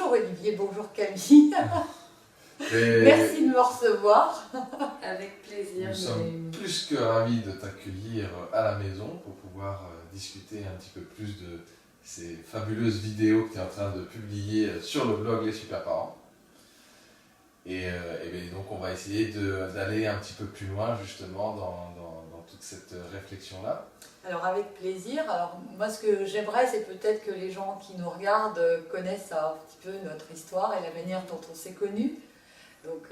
Bonjour Olivier, bonjour Camille. Merci de me recevoir. Avec plaisir. Nous sommes plus que ravis de t'accueillir à la maison pour pouvoir discuter un petit peu plus de ces fabuleuses vidéos que tu es en train de publier sur le blog Les Super Parents. Et donc on va essayer d'aller un petit peu plus loin justement dans toute cette réflexion-là. Alors avec plaisir. Alors moi ce que j'aimerais c'est peut-être que les gens qui nous regardent connaissent un petit peu notre histoire et la manière dont on s'est connus. Donc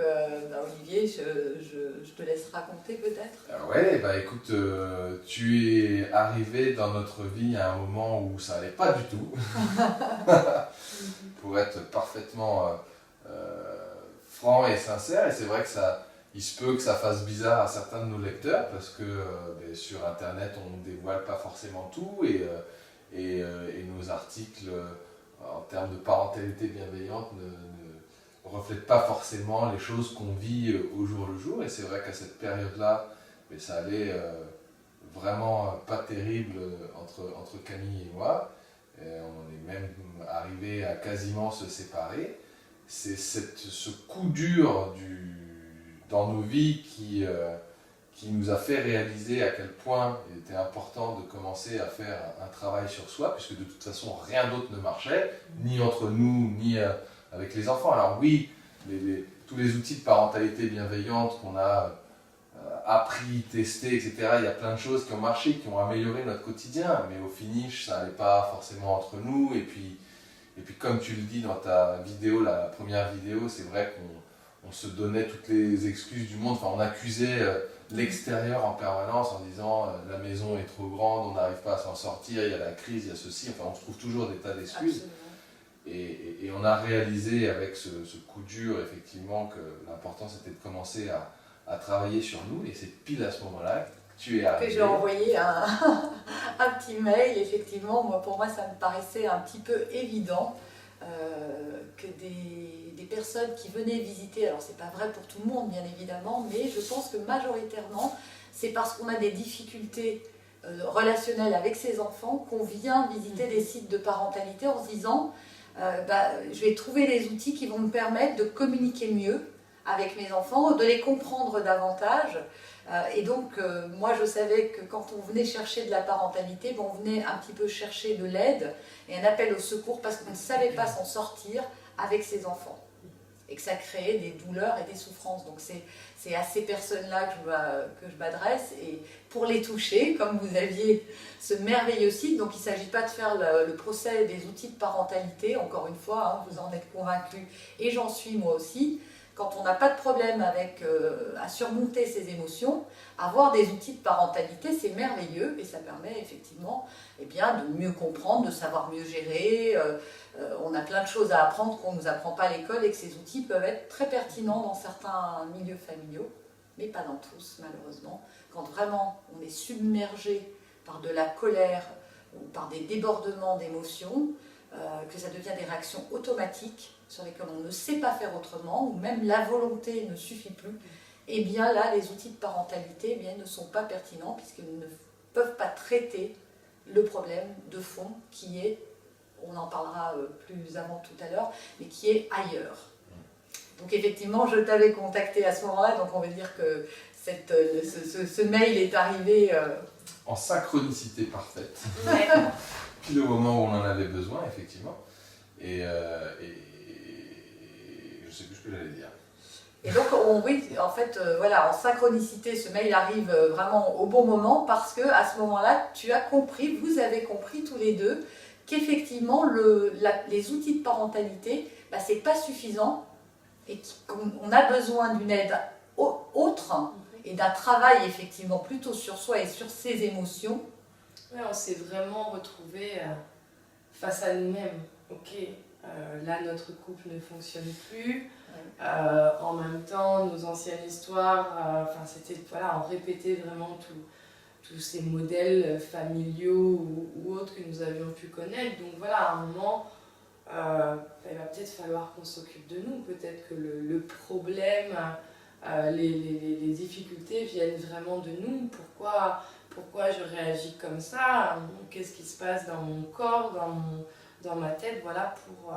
Olivier, je te laisse raconter peut-être. Ouais, écoute, tu es arrivé dans notre vie à un moment où ça n'allait pas du tout. Pour être parfaitement franc et sincère, et c'est vrai que il se peut que ça fasse bizarre à certains de nos lecteurs parce que sur internet on ne dévoile pas forcément tout et nos articles en termes de parentalité bienveillante ne reflètent pas forcément les choses qu'on vit au jour le jour, et c'est vrai qu'à cette période-là ça allait vraiment pas terrible entre Camille et moi, et on est même arrivé à quasiment se séparer. C'est ce coup dur dans nos vies qui nous a fait réaliser à quel point il était important de commencer à faire un travail sur soi, puisque de toute façon rien d'autre ne marchait, ni entre nous, ni avec les enfants. Alors oui, tous les outils de parentalité bienveillante qu'on a appris, testés, etc., il y a plein de choses qui ont marché, qui ont amélioré notre quotidien, mais au finish, ça n'allait pas forcément entre nous, et puis comme tu le dis dans ta vidéo, la première vidéo, c'est vrai qu'on se donnait toutes les excuses du monde, enfin on accusait l'extérieur en permanence en disant la maison est trop grande, on n'arrive pas à s'en sortir, il y a la crise, il y a ceci, enfin on se trouve toujours des tas d'excuses. Et on a réalisé avec ce coup dur effectivement que l'important c'était de commencer à travailler sur nous, et c'est pile à ce moment-là que tu es arrivé. Que j'ai envoyé un petit mail, effectivement, pour moi ça me paraissait un petit peu évident que des personnes qui venaient visiter, alors c'est pas vrai pour tout le monde bien évidemment, mais je pense que majoritairement c'est parce qu'on a des difficultés relationnelles avec ses enfants qu'on vient visiter des sites de parentalité en se disant je vais trouver des outils qui vont me permettre de communiquer mieux avec mes enfants, de les comprendre davantage. Et donc, moi, je savais que quand on venait chercher de la parentalité, on venait un petit peu chercher de l'aide et un appel au secours parce qu'on ne savait pas s'en sortir avec ses enfants. Et que ça créait des douleurs et des souffrances. Donc, c'est à ces personnes-là que je m'adresse. Et pour les toucher, comme vous aviez ce merveilleux site, donc il ne s'agit pas de faire le procès des outils de parentalité, encore une fois, vous en êtes convaincus, et j'en suis moi aussi. Quand on n'a pas de problème à surmonter ses émotions, avoir des outils de parentalité, c'est merveilleux et ça permet effectivement de mieux comprendre, de savoir mieux gérer. On a plein de choses à apprendre qu'on ne nous apprend pas à l'école et que ces outils peuvent être très pertinents dans certains milieux familiaux, mais pas dans tous malheureusement. Quand vraiment on est submergé par de la colère ou par des débordements d'émotions, que ça devient des réactions automatiques sur lesquelles on ne sait pas faire autrement, ou même la volonté ne suffit plus, et bien là, les outils de parentalité ne sont pas pertinents puisqu'ils ne peuvent pas traiter le problème de fond qui est, on en parlera plus avant tout à l'heure, mais qui est ailleurs. Donc effectivement, je t'avais contacté à ce moment-là, donc on va dire que ce mail est arrivé... En synchronicité parfaite. Pile au moment où on en avait besoin, effectivement. Et je ne sais plus ce que j'allais dire. Et donc, en synchronicité, ce mail arrive vraiment au bon moment parce que à ce moment-là, vous avez compris tous les deux qu'effectivement, les outils de parentalité, c'est pas suffisant et qu'on a besoin d'une aide autre et d'un travail effectivement plutôt sur soi et sur ses émotions. Ouais, on s'est vraiment retrouvés face à nous-mêmes. Ok, là notre couple ne fonctionne plus. En même temps, nos anciennes histoires, on répétait vraiment tous ces modèles familiaux ou autres que nous avions pu connaître. Donc voilà, à un moment, il va peut-être falloir qu'on s'occupe de nous. Peut-être que le problème, les difficultés viennent vraiment de nous. Pourquoi je réagis comme ça? Qu'est-ce qui se passe dans mon corps, dans ma tête, voilà, pour...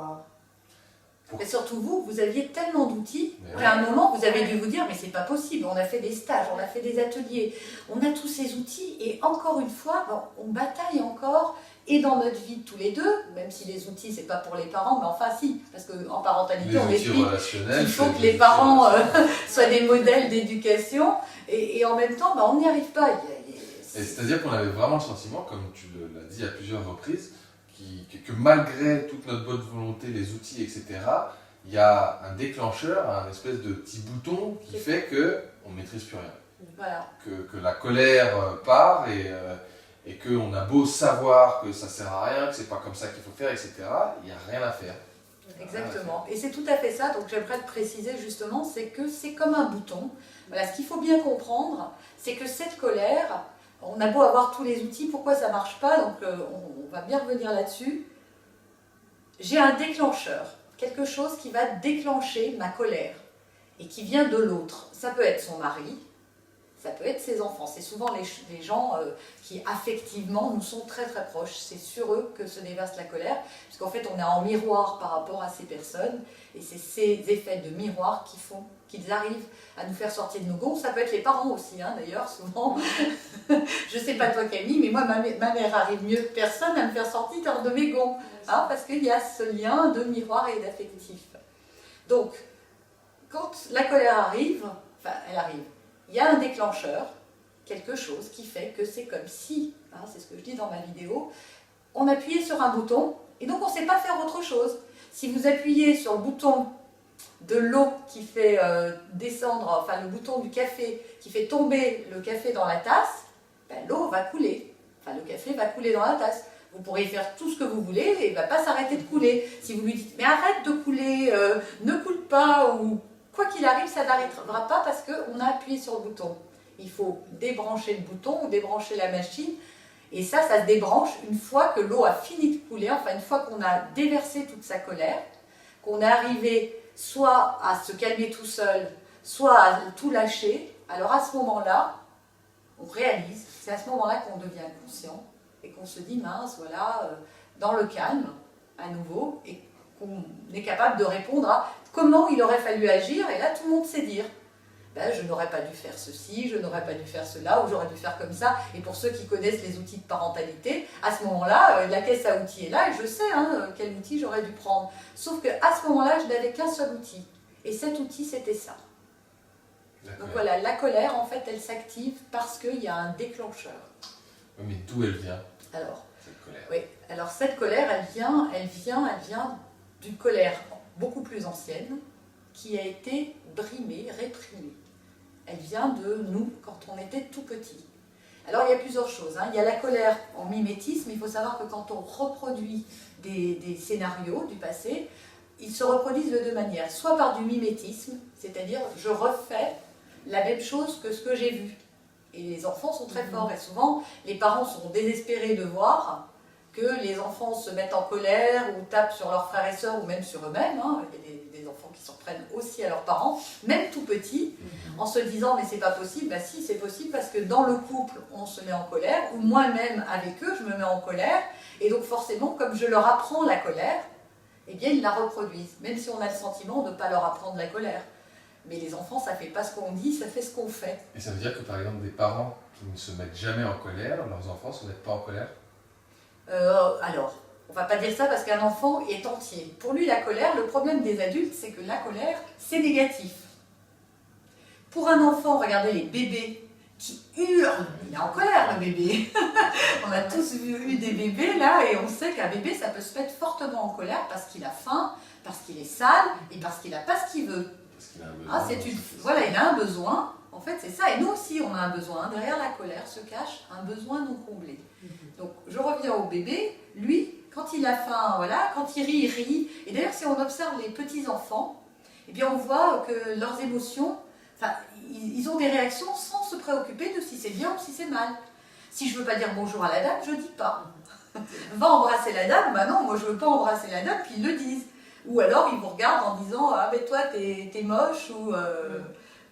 Mais surtout vous aviez tellement d'outils Mais qu'à un moment, vous avez dû vous dire, mais c'est pas possible, on a fait des stages, on a fait des ateliers, on a tous ces outils, et encore une fois, on bataille encore, et dans notre vie tous les deux, même si les outils, c'est pas pour les parents, mais enfin si, parce qu'en parentalité, les on outils explique relationnels, qu'il faut c'est que des les outils parents relationnels. soient des modèles d'éducation, et en même temps, on n'y arrive pas. Et c'est-à-dire qu'on avait vraiment le sentiment, comme tu l'as dit à plusieurs reprises, que malgré toute notre bonne volonté, les outils, etc., il y a un déclencheur, un espèce de petit bouton qui fait qu'on ne maîtrise plus rien. Voilà. Que la colère part et qu'on a beau savoir que ça ne sert à rien, que c'est pas comme ça qu'il faut faire, etc., il n'y a rien à faire. Exactement. Et c'est tout à fait ça. Donc j'aimerais te préciser justement, c'est que c'est comme un bouton. Voilà, ce qu'il faut bien comprendre, c'est que cette colère, on a beau avoir tous les outils, pourquoi ça ne marche pas? Donc on va bien revenir là-dessus. J'ai un déclencheur, quelque chose qui va déclencher ma colère et qui vient de l'autre. Ça peut être son mari, ça peut être ses enfants. C'est souvent les gens qui affectivement nous sont très très proches. C'est sur eux que se déverse la colère, puisqu'en fait on est en miroir par rapport à ces personnes, et c'est ces effets de miroir qui font qu'ils arrivent à nous faire sortir de nos gonds. Ça peut être les parents aussi, hein, d'ailleurs, souvent. Je sais pas toi Camille, mais moi ma mère arrive mieux que personne à me faire sortir de mes gonds, hein, parce qu'il y a ce lien de miroir et d'affectif. Donc, quand la colère arrive, enfin elle arrive, il y a un déclencheur, quelque chose qui fait que c'est comme si, hein, c'est ce que je dis dans ma vidéo, on appuyait sur un bouton et donc on ne sait pas faire autre chose. Si vous appuyez sur le bouton de l'eau qui fait descendre, enfin le bouton du café qui fait tomber le café dans la tasse, ben, l'eau va couler, enfin le café va couler dans la tasse. Vous pourrez faire tout ce que vous voulez et il ne va pas s'arrêter de couler. Si vous lui dites mais arrête de couler, ne coule pas, ou quoi qu'il arrive, ça n'arrêtera pas parce qu'on a appuyé sur le bouton. Il faut débrancher le bouton ou débrancher la machine. Et ça se débranche une fois que l'eau a fini de couler, enfin une fois qu'on a déversé toute sa colère, qu'on est arrivé soit à se calmer tout seul, soit à tout lâcher. Alors à ce moment-là, on réalise, c'est à ce moment-là qu'on devient conscient et qu'on se dit mince, voilà, dans le calme, à nouveau, et qu'on est capable de répondre à comment il aurait fallu agir, et là tout le monde sait dire. Ben, je n'aurais pas dû faire ceci, je n'aurais pas dû faire cela, ou j'aurais dû faire comme ça. Et pour ceux qui connaissent les outils de parentalité, à ce moment-là, la caisse à outils est là, et je sais quel outil j'aurais dû prendre. Sauf qu'à ce moment-là, je n'avais qu'un seul outil. Et cet outil, c'était ça. Donc voilà, la colère, en fait, elle s'active parce qu'il y a un déclencheur. Oui, mais d'où elle vient, Alors, cette colère? oui, alors cette colère, elle vient d'une colère beaucoup plus ancienne, qui a été brimée, réprimée. Elle vient de nous quand on était tout petit. Alors il y a plusieurs choses. Il y a la colère en mimétisme. Il faut savoir que quand on reproduit des scénarios du passé, ils se reproduisent de deux manières. Soit par du mimétisme, c'est-à-dire je refais la même chose que ce que j'ai vu. Et les enfants sont très forts. Et souvent, les parents sont désespérés de voir que les enfants se mettent en colère ou tapent sur leurs frères et sœurs ou même sur eux-mêmes. Il y a des enfants qui s'en prennent aussi à leurs parents, même tout petits, en se disant mais c'est pas possible. Ben si, c'est possible parce que dans le couple, on se met en colère, ou moi-même avec eux, je me mets en colère. Et donc forcément, comme je leur apprends la colère, eh bien ils la reproduisent, même si on a le sentiment de ne pas leur apprendre la colère. Mais les enfants, ça ne fait pas ce qu'on dit, ça fait ce qu'on fait. Et ça veut dire que par exemple des parents qui ne se mettent jamais en colère, leurs enfants ne se mettent pas en colère? Alors, on ne va pas dire ça parce qu'un enfant est entier. Pour lui, la colère, le problème des adultes, c'est que la colère, c'est négatif. Pour un enfant, regardez les bébés qui hurlent. Il est en colère, le bébé. On a tous eu des bébés, là, et on sait qu'un bébé, ça peut se mettre fortement en colère parce qu'il a faim, parce qu'il est sale et parce qu'il n'a pas ce qu'il veut. Parce qu'il a un besoin. Voilà, il a un besoin. En fait, c'est ça. Et nous aussi, on a un besoin. Derrière la colère se cache un besoin non comblé. Donc, je reviens au bébé. Lui, quand il a faim, voilà, quand il rit, il rit. Et d'ailleurs, si on observe les petits-enfants, eh bien, on voit que leurs émotions, enfin, ils ont des réactions sans se préoccuper de si c'est bien ou si c'est mal. Si je ne veux pas dire bonjour à la dame, je ne dis pas. Va embrasser la dame, bah non, moi je ne veux pas embrasser la dame, puis ils le disent. Ou alors ils vous regardent en disant ah mais toi t'es moche ou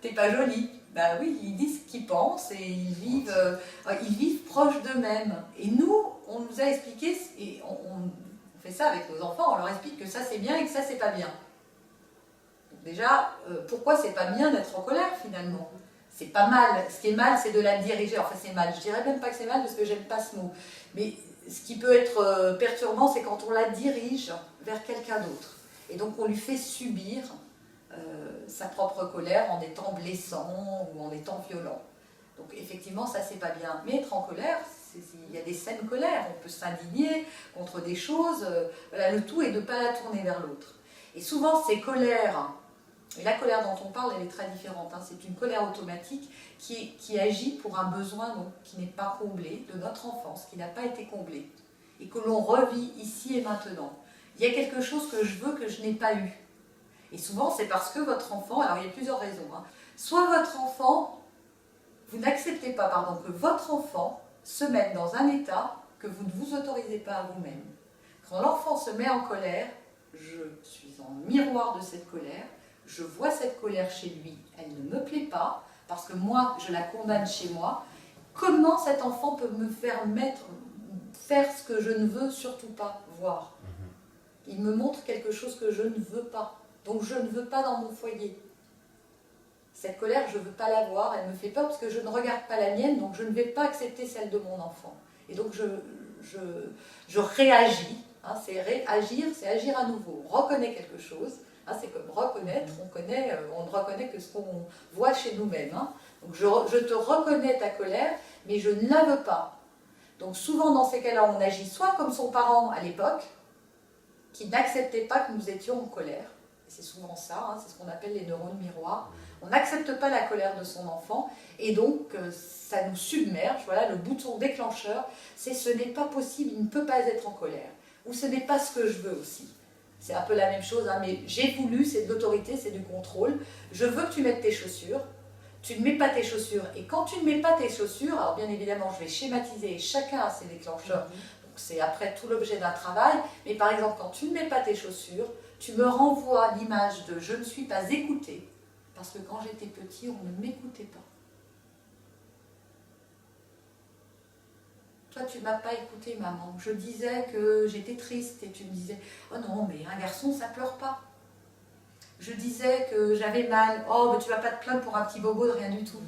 t'es pas jolie. Ben oui, ils disent ce qu'ils pensent et ils vivent proches d'eux-mêmes. Et nous, on nous a expliqué, et on fait ça avec nos enfants, on leur explique que ça c'est bien et que ça c'est pas bien. Déjà, pourquoi c'est pas bien d'être en colère finalement? C'est pas mal. Ce qui est mal, c'est de la diriger. Enfin, c'est mal. Je dirais même pas que c'est mal parce que j'aime pas ce mot. Mais ce qui peut être perturbant, c'est quand on la dirige vers quelqu'un d'autre. Et donc, on lui fait subir sa propre colère en étant blessant ou en étant violent. Donc, effectivement, ça, c'est pas bien. Mais être en colère, il y a des saines colères. On peut s'indigner contre des choses. Voilà, le tout est de ne pas la tourner vers l'autre. Et souvent, ces colères... Et la colère dont on parle, elle est très différente. Hein. C'est une colère automatique qui agit pour un besoin donc, qui n'est pas comblé de notre enfance, qui n'a pas été comblé, et que l'on revit ici et maintenant. Il y a quelque chose que je veux que je n'ai pas eu. Et souvent, c'est parce que votre enfant, alors il y a plusieurs raisons, hein. Soit votre enfant, vous n'acceptez pas, pardon, que votre enfant se mette dans un état que vous ne vous autorisez pas à vous-même. Quand l'enfant se met en colère, je suis en miroir de cette colère, je vois cette colère chez lui, elle ne me plaît pas, parce que moi, je la condamne chez moi. Comment cet enfant peut me faire faire ce que je ne veux surtout pas voir? Il me montre quelque chose que je ne veux pas. Donc je ne veux pas dans mon foyer. Cette colère, je ne veux pas la voir, elle me fait peur parce que je ne regarde pas la mienne, donc je ne vais pas accepter celle de mon enfant. Et donc je réagis. Hein, c'est réagir, c'est agir à nouveau. On reconnaît quelque chose. Hein, c'est comme reconnaître, on ne reconnaît que ce qu'on voit chez nous-mêmes. Hein. Donc je te reconnais ta colère, mais je ne la veux pas. Donc souvent dans ces cas-là, on agit soit comme son parent à l'époque, qui n'acceptait pas que nous étions en colère. Et c'est souvent ça, hein, c'est ce qu'on appelle les neurones miroirs. On n'accepte pas la colère de son enfant, et donc ça nous submerge. Voilà, le bouton déclencheur, c'est ce n'est pas possible, il ne peut pas être en colère. Ou ce n'est pas ce que je veux aussi. C'est un peu la même chose, hein, mais j'ai voulu, c'est de l'autorité, c'est du contrôle. Je veux que tu mettes tes chaussures, tu ne mets pas tes chaussures. Et quand tu ne mets pas tes chaussures, alors bien évidemment, je vais schématiser, et chacun a ses déclencheurs, donc c'est après tout l'objet d'un travail. Mais par exemple, quand tu ne mets pas tes chaussures, tu me renvoies l'image de « je ne suis pas écoutée », parce que quand j'étais petit, on ne m'écoutait pas. Toi, tu ne m'as pas écouté, maman. Je disais que j'étais triste et tu me disais « oh non, mais un garçon, ça pleure pas ». Je disais que j'avais mal. « oh, mais tu ne vas pas te plaindre pour un petit bobo de rien du tout ».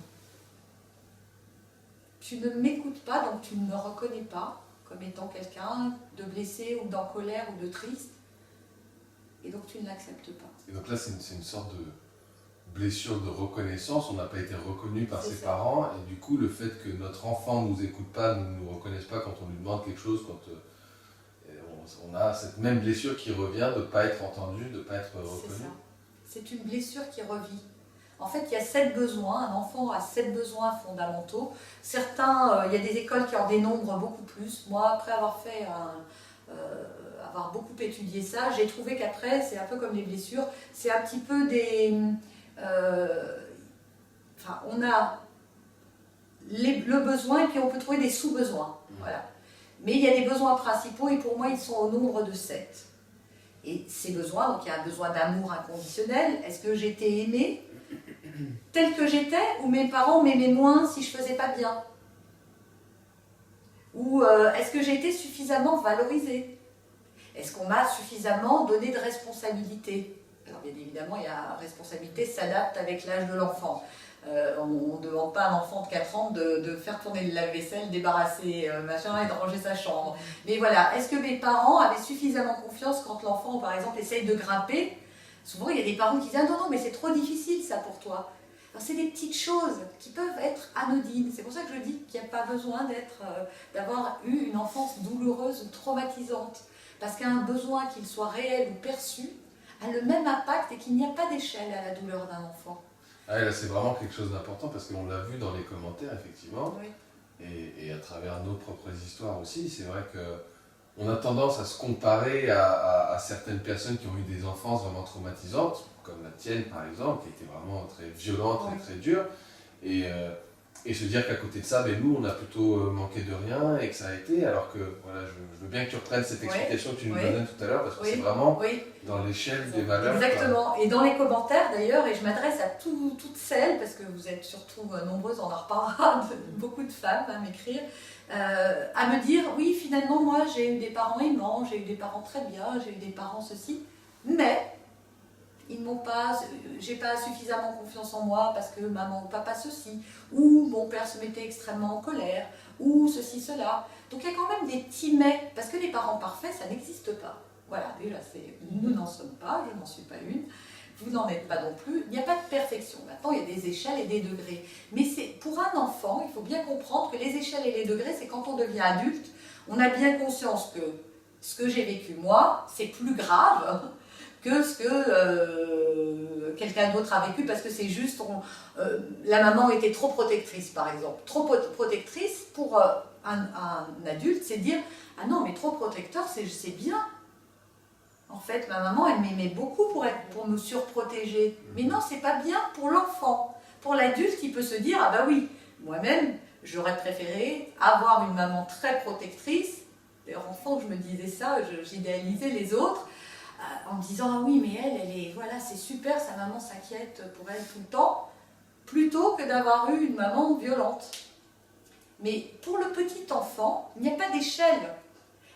Tu ne m'écoutes pas, donc tu ne me reconnais pas comme étant quelqu'un de blessé ou d'en colère ou de triste. Et donc tu ne l'acceptes pas. Et donc là, c'est une sorte de blessure de reconnaissance. On n'a pas été reconnu par ses parents. Et du coup, le fait que notre enfant ne nous écoute pas, ne nous reconnaisse pas quand on lui demande quelque chose, quand on a cette même blessure qui revient de ne pas être entendu, de ne pas être reconnu. C'est une blessure qui revit. En fait, il y a 7 besoins. Un enfant a 7 besoins fondamentaux. Certains, il y a des écoles qui en dénombrent beaucoup plus. Moi, après avoir fait avoir beaucoup étudié ça, j'ai trouvé qu'après, c'est un peu comme les blessures, c'est un petit peu des... on a le besoin et puis on peut trouver des sous-besoins. Voilà. Mais il y a des besoins principaux et pour moi, ils sont au nombre de 7. Et ces besoins, donc il y a un besoin d'amour inconditionnel. Est-ce que j'étais aimée telle que j'étais, ou mes parents m'aimaient moins si je faisais pas bien? Ou est-ce que j'ai été suffisamment valorisée? Est-ce qu'on m'a suffisamment donné de responsabilité? Alors bien évidemment, il y a responsabilité s'adapte avec l'âge de l'enfant. On ne demande pas à un enfant de 4 ans de faire tourner le lave-vaisselle, débarrasser machin et de ranger sa chambre. Mais voilà, est-ce que mes parents avaient suffisamment confiance quand l'enfant, par exemple, essaye de grimper? Souvent, il y a des parents qui disent « ah non, mais c'est trop difficile ça pour toi ». Alors c'est des petites choses qui peuvent être anodines. C'est pour ça que je dis qu'il n'y a pas besoin d'avoir eu une enfance douloureuse ou traumatisante. Parce qu'un besoin, qu'il soit réel ou perçu, a le même impact et qu'il n'y a pas d'échelle à la douleur d'un enfant. Ah, là, c'est vraiment quelque chose d'important parce qu'on l'a vu dans les commentaires, effectivement, oui. et à travers nos propres histoires aussi. C'est vrai qu'on a tendance à se comparer à certaines personnes qui ont eu des enfances vraiment traumatisantes, comme la tienne par exemple, qui était vraiment très violente et très dure, et se dire qu'à côté de ça, nous, on a plutôt manqué de rien et que ça a été, alors que voilà, je veux bien que tu reprennes cette explication que tu nous donnais tout à l'heure, parce que c'est vraiment dans l'échelle des valeurs. Exactement, et dans les commentaires d'ailleurs, et je m'adresse à toutes celles, parce que vous êtes surtout nombreuses, on en reparlera, beaucoup de femmes à m'écrire, à me dire, oui, finalement, moi, j'ai eu des parents aimants, j'ai eu des parents très bien, j'ai eu des parents ceci, mais ils ne m'ont pas, j'ai pas suffisamment confiance en moi parce que maman ou papa ceci, ou mon père se mettait extrêmement en colère, ou ceci, cela. Donc il y a quand même des petits mais, parce que les parents parfaits, ça n'existe pas. Voilà, déjà, nous n'en sommes pas, je n'en suis pas une, vous n'en êtes pas non plus, il n'y a pas de perfection. Maintenant, il y a des échelles et des degrés. Mais pour un enfant, il faut bien comprendre que les échelles et les degrés, c'est quand on devient adulte, on a bien conscience que ce que j'ai vécu moi, c'est plus grave que ce que quelqu'un d'autre a vécu, parce que c'est juste, la maman était trop protectrice, par exemple. Trop protectrice, pour un adulte, c'est dire, ah non, mais trop protecteur, c'est bien. En fait, ma maman, elle m'aimait beaucoup pour me surprotéger. Mais non, c'est pas bien pour l'enfant. Pour l'adulte, il peut se dire, ah bah oui, moi-même, j'aurais préféré avoir une maman très protectrice. D'ailleurs, enfant, je me disais ça, j'idéalisais les autres, en me disant, ah oui, mais elle est, voilà, c'est super, sa maman s'inquiète pour elle tout le temps, plutôt que d'avoir eu une maman violente. Mais pour le petit enfant, il n'y a pas d'échelle.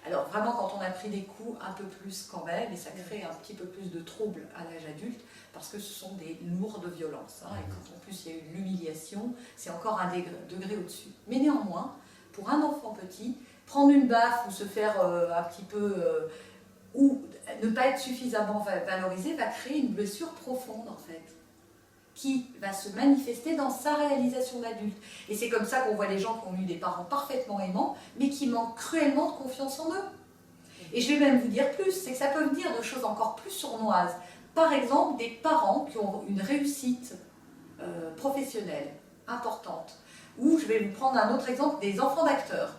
Alors vraiment, quand on a pris des coups, un peu plus quand même, et ça crée un petit peu plus de troubles à l'âge adulte, parce que ce sont des lourdes violences. Et quand en plus il y a eu de l'humiliation, c'est encore un degré au-dessus. Mais néanmoins, pour un enfant petit, prendre une baffe ou se faire un petit peu... ou ne pas être suffisamment valorisé va créer une blessure profonde en fait, qui va se manifester dans sa réalisation d'adulte. Et c'est comme ça qu'on voit les gens qui ont eu des parents parfaitement aimants, mais qui manquent cruellement de confiance en eux. Et je vais même vous dire plus, c'est que ça peut venir de choses encore plus sournoises. Par exemple, des parents qui ont une réussite professionnelle importante. Ou je vais vous prendre un autre exemple, des enfants d'acteurs.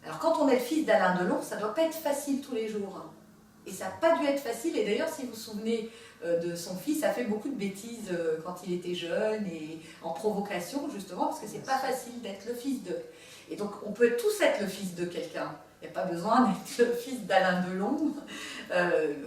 Alors quand on est le fils d'Alain Delon, ça ne doit pas être facile tous les jours. Et ça n'a pas dû être facile. Et d'ailleurs, si vous vous souvenez de son fils, a fait beaucoup de bêtises quand il était jeune et en provocation, justement, parce que c'est pas facile d'être le fils de. Et donc, on peut tous être le fils de quelqu'un. Il n'y a pas besoin d'être le fils d'Alain Delon.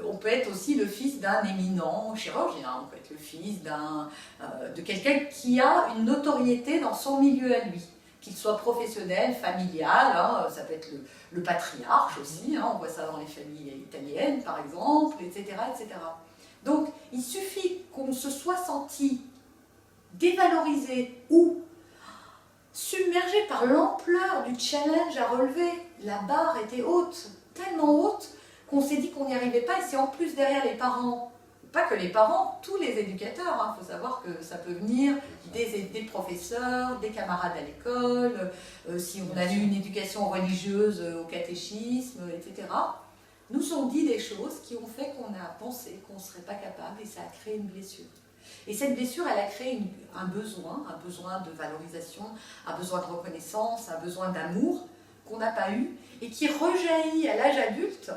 On peut être aussi le fils d'un éminent chirurgien. On peut être le fils de quelqu'un qui a une notoriété dans son milieu à lui. Qu'il soit professionnel, familial, ça peut être le patriarche aussi, on voit ça dans les familles italiennes par exemple, etc., etc. Donc il suffit qu'on se soit senti dévalorisé ou submergé par l'ampleur du challenge à relever. La barre était haute, tellement haute qu'on s'est dit qu'on n'y arrivait pas, et c'est en plus derrière les parents. Pas que les parents, tous les éducateurs. Il faut savoir que ça peut venir des professeurs, des camarades à l'école, si on a eu une éducation religieuse au catéchisme, etc. Nous ont dit des choses qui ont fait qu'on a pensé qu'on ne serait pas capable, et ça a créé une blessure. Et cette blessure, elle a créé un besoin de valorisation, un besoin de reconnaissance, un besoin d'amour qu'on n'a pas eu et qui rejaillit à l'âge adulte,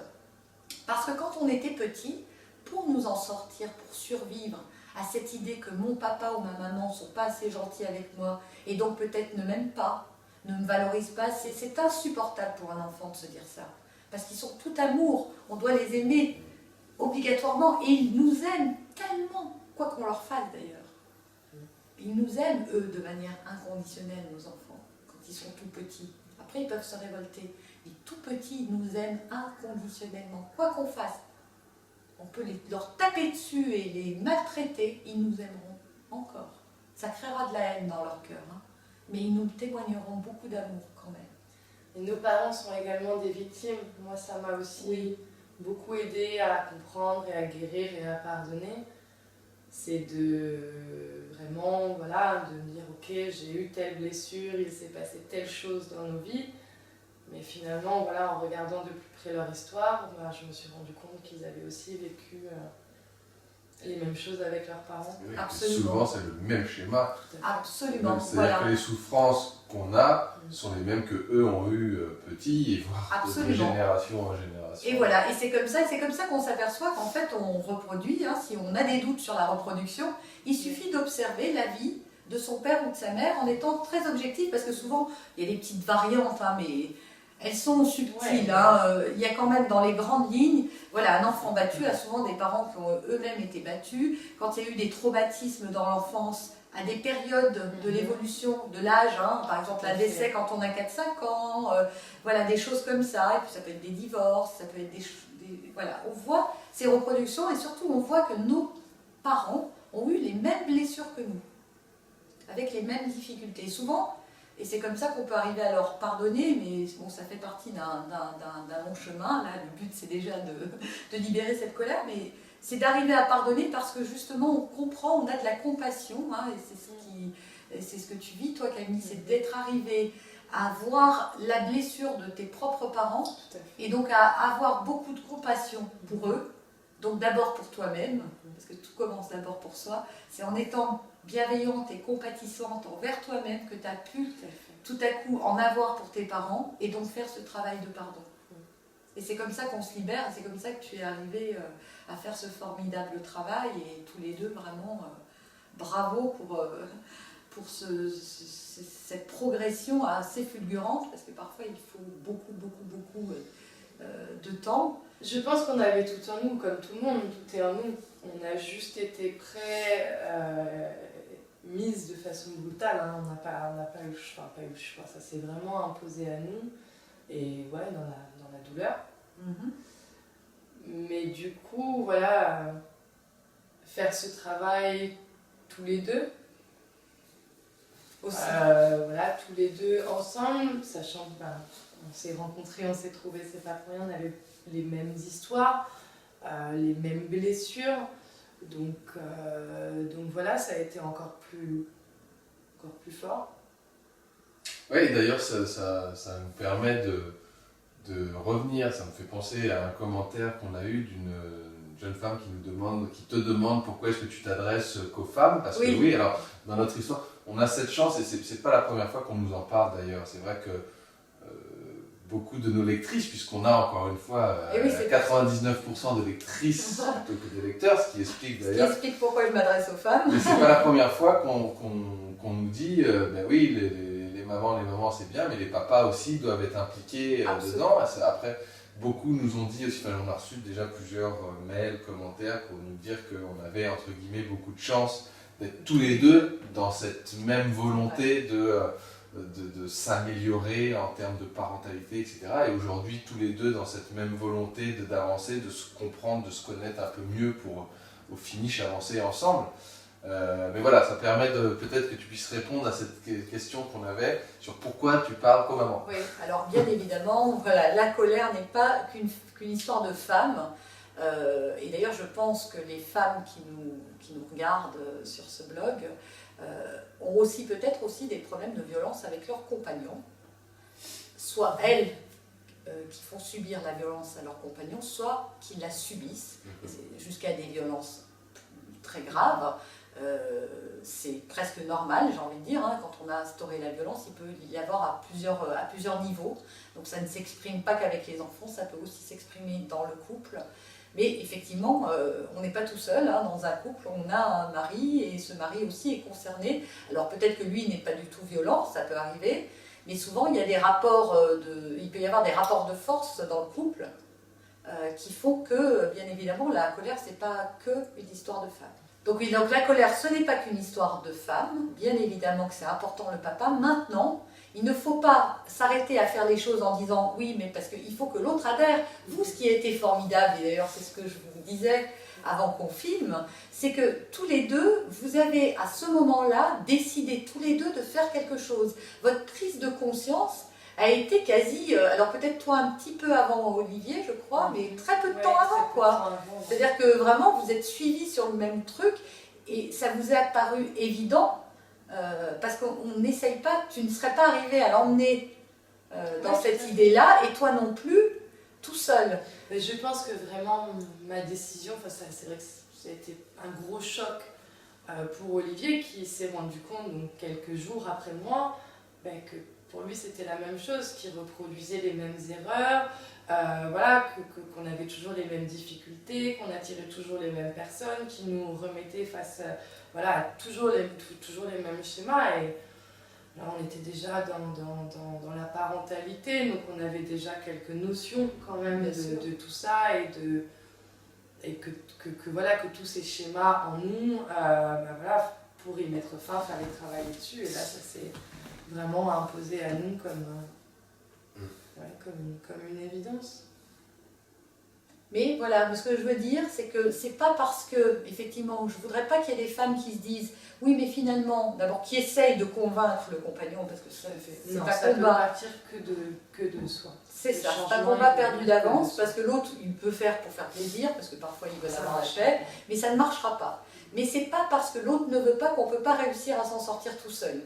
parce que quand on était petit, pour nous en sortir, pour survivre à cette idée que mon papa ou ma maman ne sont pas assez gentils avec moi et donc peut-être ne m'aiment pas, ne me valorisent pas, c'est insupportable pour un enfant de se dire ça. Parce qu'ils sont tout amour, on doit les aimer obligatoirement et ils nous aiment tellement, quoi qu'on leur fasse d'ailleurs. Ils nous aiment, eux, de manière inconditionnelle, nos enfants, quand ils sont tout petits. Après, ils peuvent se révolter. Les tout petits, ils nous aiment inconditionnellement, quoi qu'on fasse. On peut leur taper dessus et les maltraiter, ils nous aimeront encore. Ça créera de la haine dans leur cœur, mais ils nous témoigneront beaucoup d'amour quand même. Et nos parents sont également des victimes. Moi, ça m'a aussi beaucoup aidé à comprendre et à guérir et à pardonner. C'est de vraiment, voilà, de me dire, ok, j'ai eu telle blessure, il s'est passé telle chose dans nos vies. Mais finalement, voilà, en regardant de plus près leur histoire, je me suis rendu compte qu'ils avaient aussi vécu les mêmes choses avec leurs parents. Oui, absolument. Souvent, c'est le même schéma. Absolument. C'est-à-dire que les souffrances qu'on a sont les mêmes que eux ont eu petits, et voire de génération en génération. Et voilà, et c'est comme ça qu'on s'aperçoit qu'en fait, on reproduit. Si on a des doutes sur la reproduction, il suffit d'observer la vie de son père ou de sa mère en étant très objectif, parce que souvent, il y a des petites variantes, mais elles sont subtiles. Il y a quand même dans les grandes lignes, voilà, un enfant battu a souvent des parents qui ont eux-mêmes été battus. Quand il y a eu des traumatismes dans l'enfance, à des périodes de l'évolution de l'âge, par exemple un décès quand on a 4-5 ans, voilà, des choses comme ça. Et puis ça peut être des divorces, ça peut être des voilà, on voit ces reproductions et surtout on voit que nos parents ont eu les mêmes blessures que nous, avec les mêmes difficultés. Souvent, et c'est comme ça qu'on peut arriver à leur pardonner, mais bon, ça fait partie d'un long chemin. Là, le but, c'est déjà de libérer cette colère, mais c'est d'arriver à pardonner parce que justement, on comprend, on a de la compassion, hein, et c'est ce que tu vis, toi, Camille, c'est d'être arrivé à voir la blessure de tes propres parents, et donc à avoir beaucoup de compassion pour eux, donc d'abord pour toi-même, parce que tout commence d'abord pour soi, c'est en étant bienveillante et compatissante envers toi-même que tu as pu tout à coup en avoir pour tes parents et donc faire ce travail de pardon. Et c'est comme ça qu'on se libère, c'est comme ça que tu es arrivé à faire ce formidable travail et tous les deux vraiment bravo pour cette progression assez fulgurante parce que parfois il faut beaucoup de temps. Je pense qu'on avait tout en nous, comme tout le monde, tout est en nous. On a juste été prêts, mise de façon brutale, hein. On n'a pas eu le choix, ça s'est vraiment imposé à nous, et ouais, dans la douleur. Mais du coup, voilà, faire ce travail tous les deux, aussi. Voilà, tous les deux ensemble, sachant que on s'est rencontrés, on s'est trouvés, c'est pas pour rien, on avait les mêmes histoires, les mêmes blessures. Donc voilà, ça a été encore plus fort. Oui, d'ailleurs, ça nous permet de revenir. Ça me fait penser à un commentaire qu'on a eu d'une jeune femme qui te demande pourquoi est-ce que tu t'adresses qu'aux femmes. Parce que oui, alors, dans notre histoire, on a cette chance, et c'est pas la première fois qu'on nous en parle d'ailleurs. C'est vrai que beaucoup de nos lectrices, puisqu'on a encore une fois 99% de lectrices plutôt que de lecteurs, ce qui explique d'ailleurs... Ce qui explique pourquoi je m'adresse aux femmes. Mais c'est pas la première fois qu'on nous dit, ben oui, les mamans c'est bien, mais les papas aussi doivent être impliqués dedans. Après, beaucoup nous ont dit aussi, enfin, on a reçu déjà plusieurs mails, commentaires pour nous dire qu'on avait entre guillemets beaucoup de chance d'être tous les deux dans cette même volonté de s'améliorer en termes de parentalité, etc. Et aujourd'hui, tous les deux dans cette même volonté d'avancer, de se comprendre, de se connaître un peu mieux pour au finish avancer ensemble. Mais voilà, ça permet peut-être que tu puisses répondre à cette question qu'on avait sur pourquoi tu parles comme maman. Oui, alors bien évidemment, voilà, la colère n'est pas qu'une histoire de femmes. Et d'ailleurs, je pense que les femmes qui nous regardent sur ce blog ont aussi peut-être aussi des problèmes de violence avec leurs compagnons. Soit elles qui font subir la violence à leurs compagnons, soit qui la subissent, jusqu'à des violences très graves. C'est presque normal, j'ai envie de dire, hein, quand on a instauré la violence, il peut y avoir à plusieurs niveaux. Donc ça ne s'exprime pas qu'avec les enfants, ça peut aussi s'exprimer dans le couple. Mais effectivement, on n'est pas tout seul, hein, dans un couple, on a un mari, et ce mari aussi est concerné. Alors peut-être que lui n'est pas du tout violent, ça peut arriver, mais souvent il y a des rapports il peut y avoir des rapports de force dans le couple qui font que, bien évidemment, la colère, c'est pas qu'une histoire de femme. Donc oui, donc la colère, ce n'est pas qu'une histoire de femme, bien évidemment que c'est important le papa. Maintenant, il ne faut pas s'arrêter à faire les choses en disant oui, mais parce qu'il faut que l'autre adhère. Vous, ce qui a été formidable, et d'ailleurs c'est ce que je vous disais avant qu'on filme, c'est que tous les deux, vous avez à ce moment-là décidé tous les deux de faire quelque chose. Votre prise de conscience a été quasi, alors peut-être toi un petit peu avant Olivier, je crois, mais très peu de temps avant, quoi. C'est-à-dire que vraiment, vous êtes suivis sur le même truc et ça vous est apparu évident parce qu'on n'essaye pas, tu ne serais pas arrivé à l'emmener dans cette idée-là et toi non plus, tout seul. Mais je pense que vraiment, ma décision, c'est vrai que ça a été un gros choc pour Olivier qui s'est rendu compte donc, quelques jours après moi que pour lui c'était la même chose, qu'il reproduisait les mêmes erreurs, voilà, qu'on avait toujours les mêmes difficultés, qu'on attirait toujours les mêmes personnes, qui nous remettaient face à toujours les mêmes schémas. Et là on était déjà dans la parentalité, donc on avait déjà quelques notions quand même de tout ça et que tous ces schémas en nous, pour y mettre fin, fallait travailler dessus. Et là ça s'est vraiment imposé à nous comme une évidence. Mais voilà, ce que je veux dire, c'est que c'est pas parce que, effectivement, je voudrais pas qu'il y ait des femmes qui se disent oui, mais finalement, d'abord, qui essayent de convaincre le compagnon, parce que ça c'est Non, pas ça peut combat. partir que de soi. C'est ça, c'est un combat perdu d'avance, parce que l'autre, il peut faire pour faire plaisir, parce que parfois il veut avoir la paix, mais ça ne marchera pas. Mais c'est pas parce que l'autre ne veut pas qu'on peut pas réussir à s'en sortir tout seul.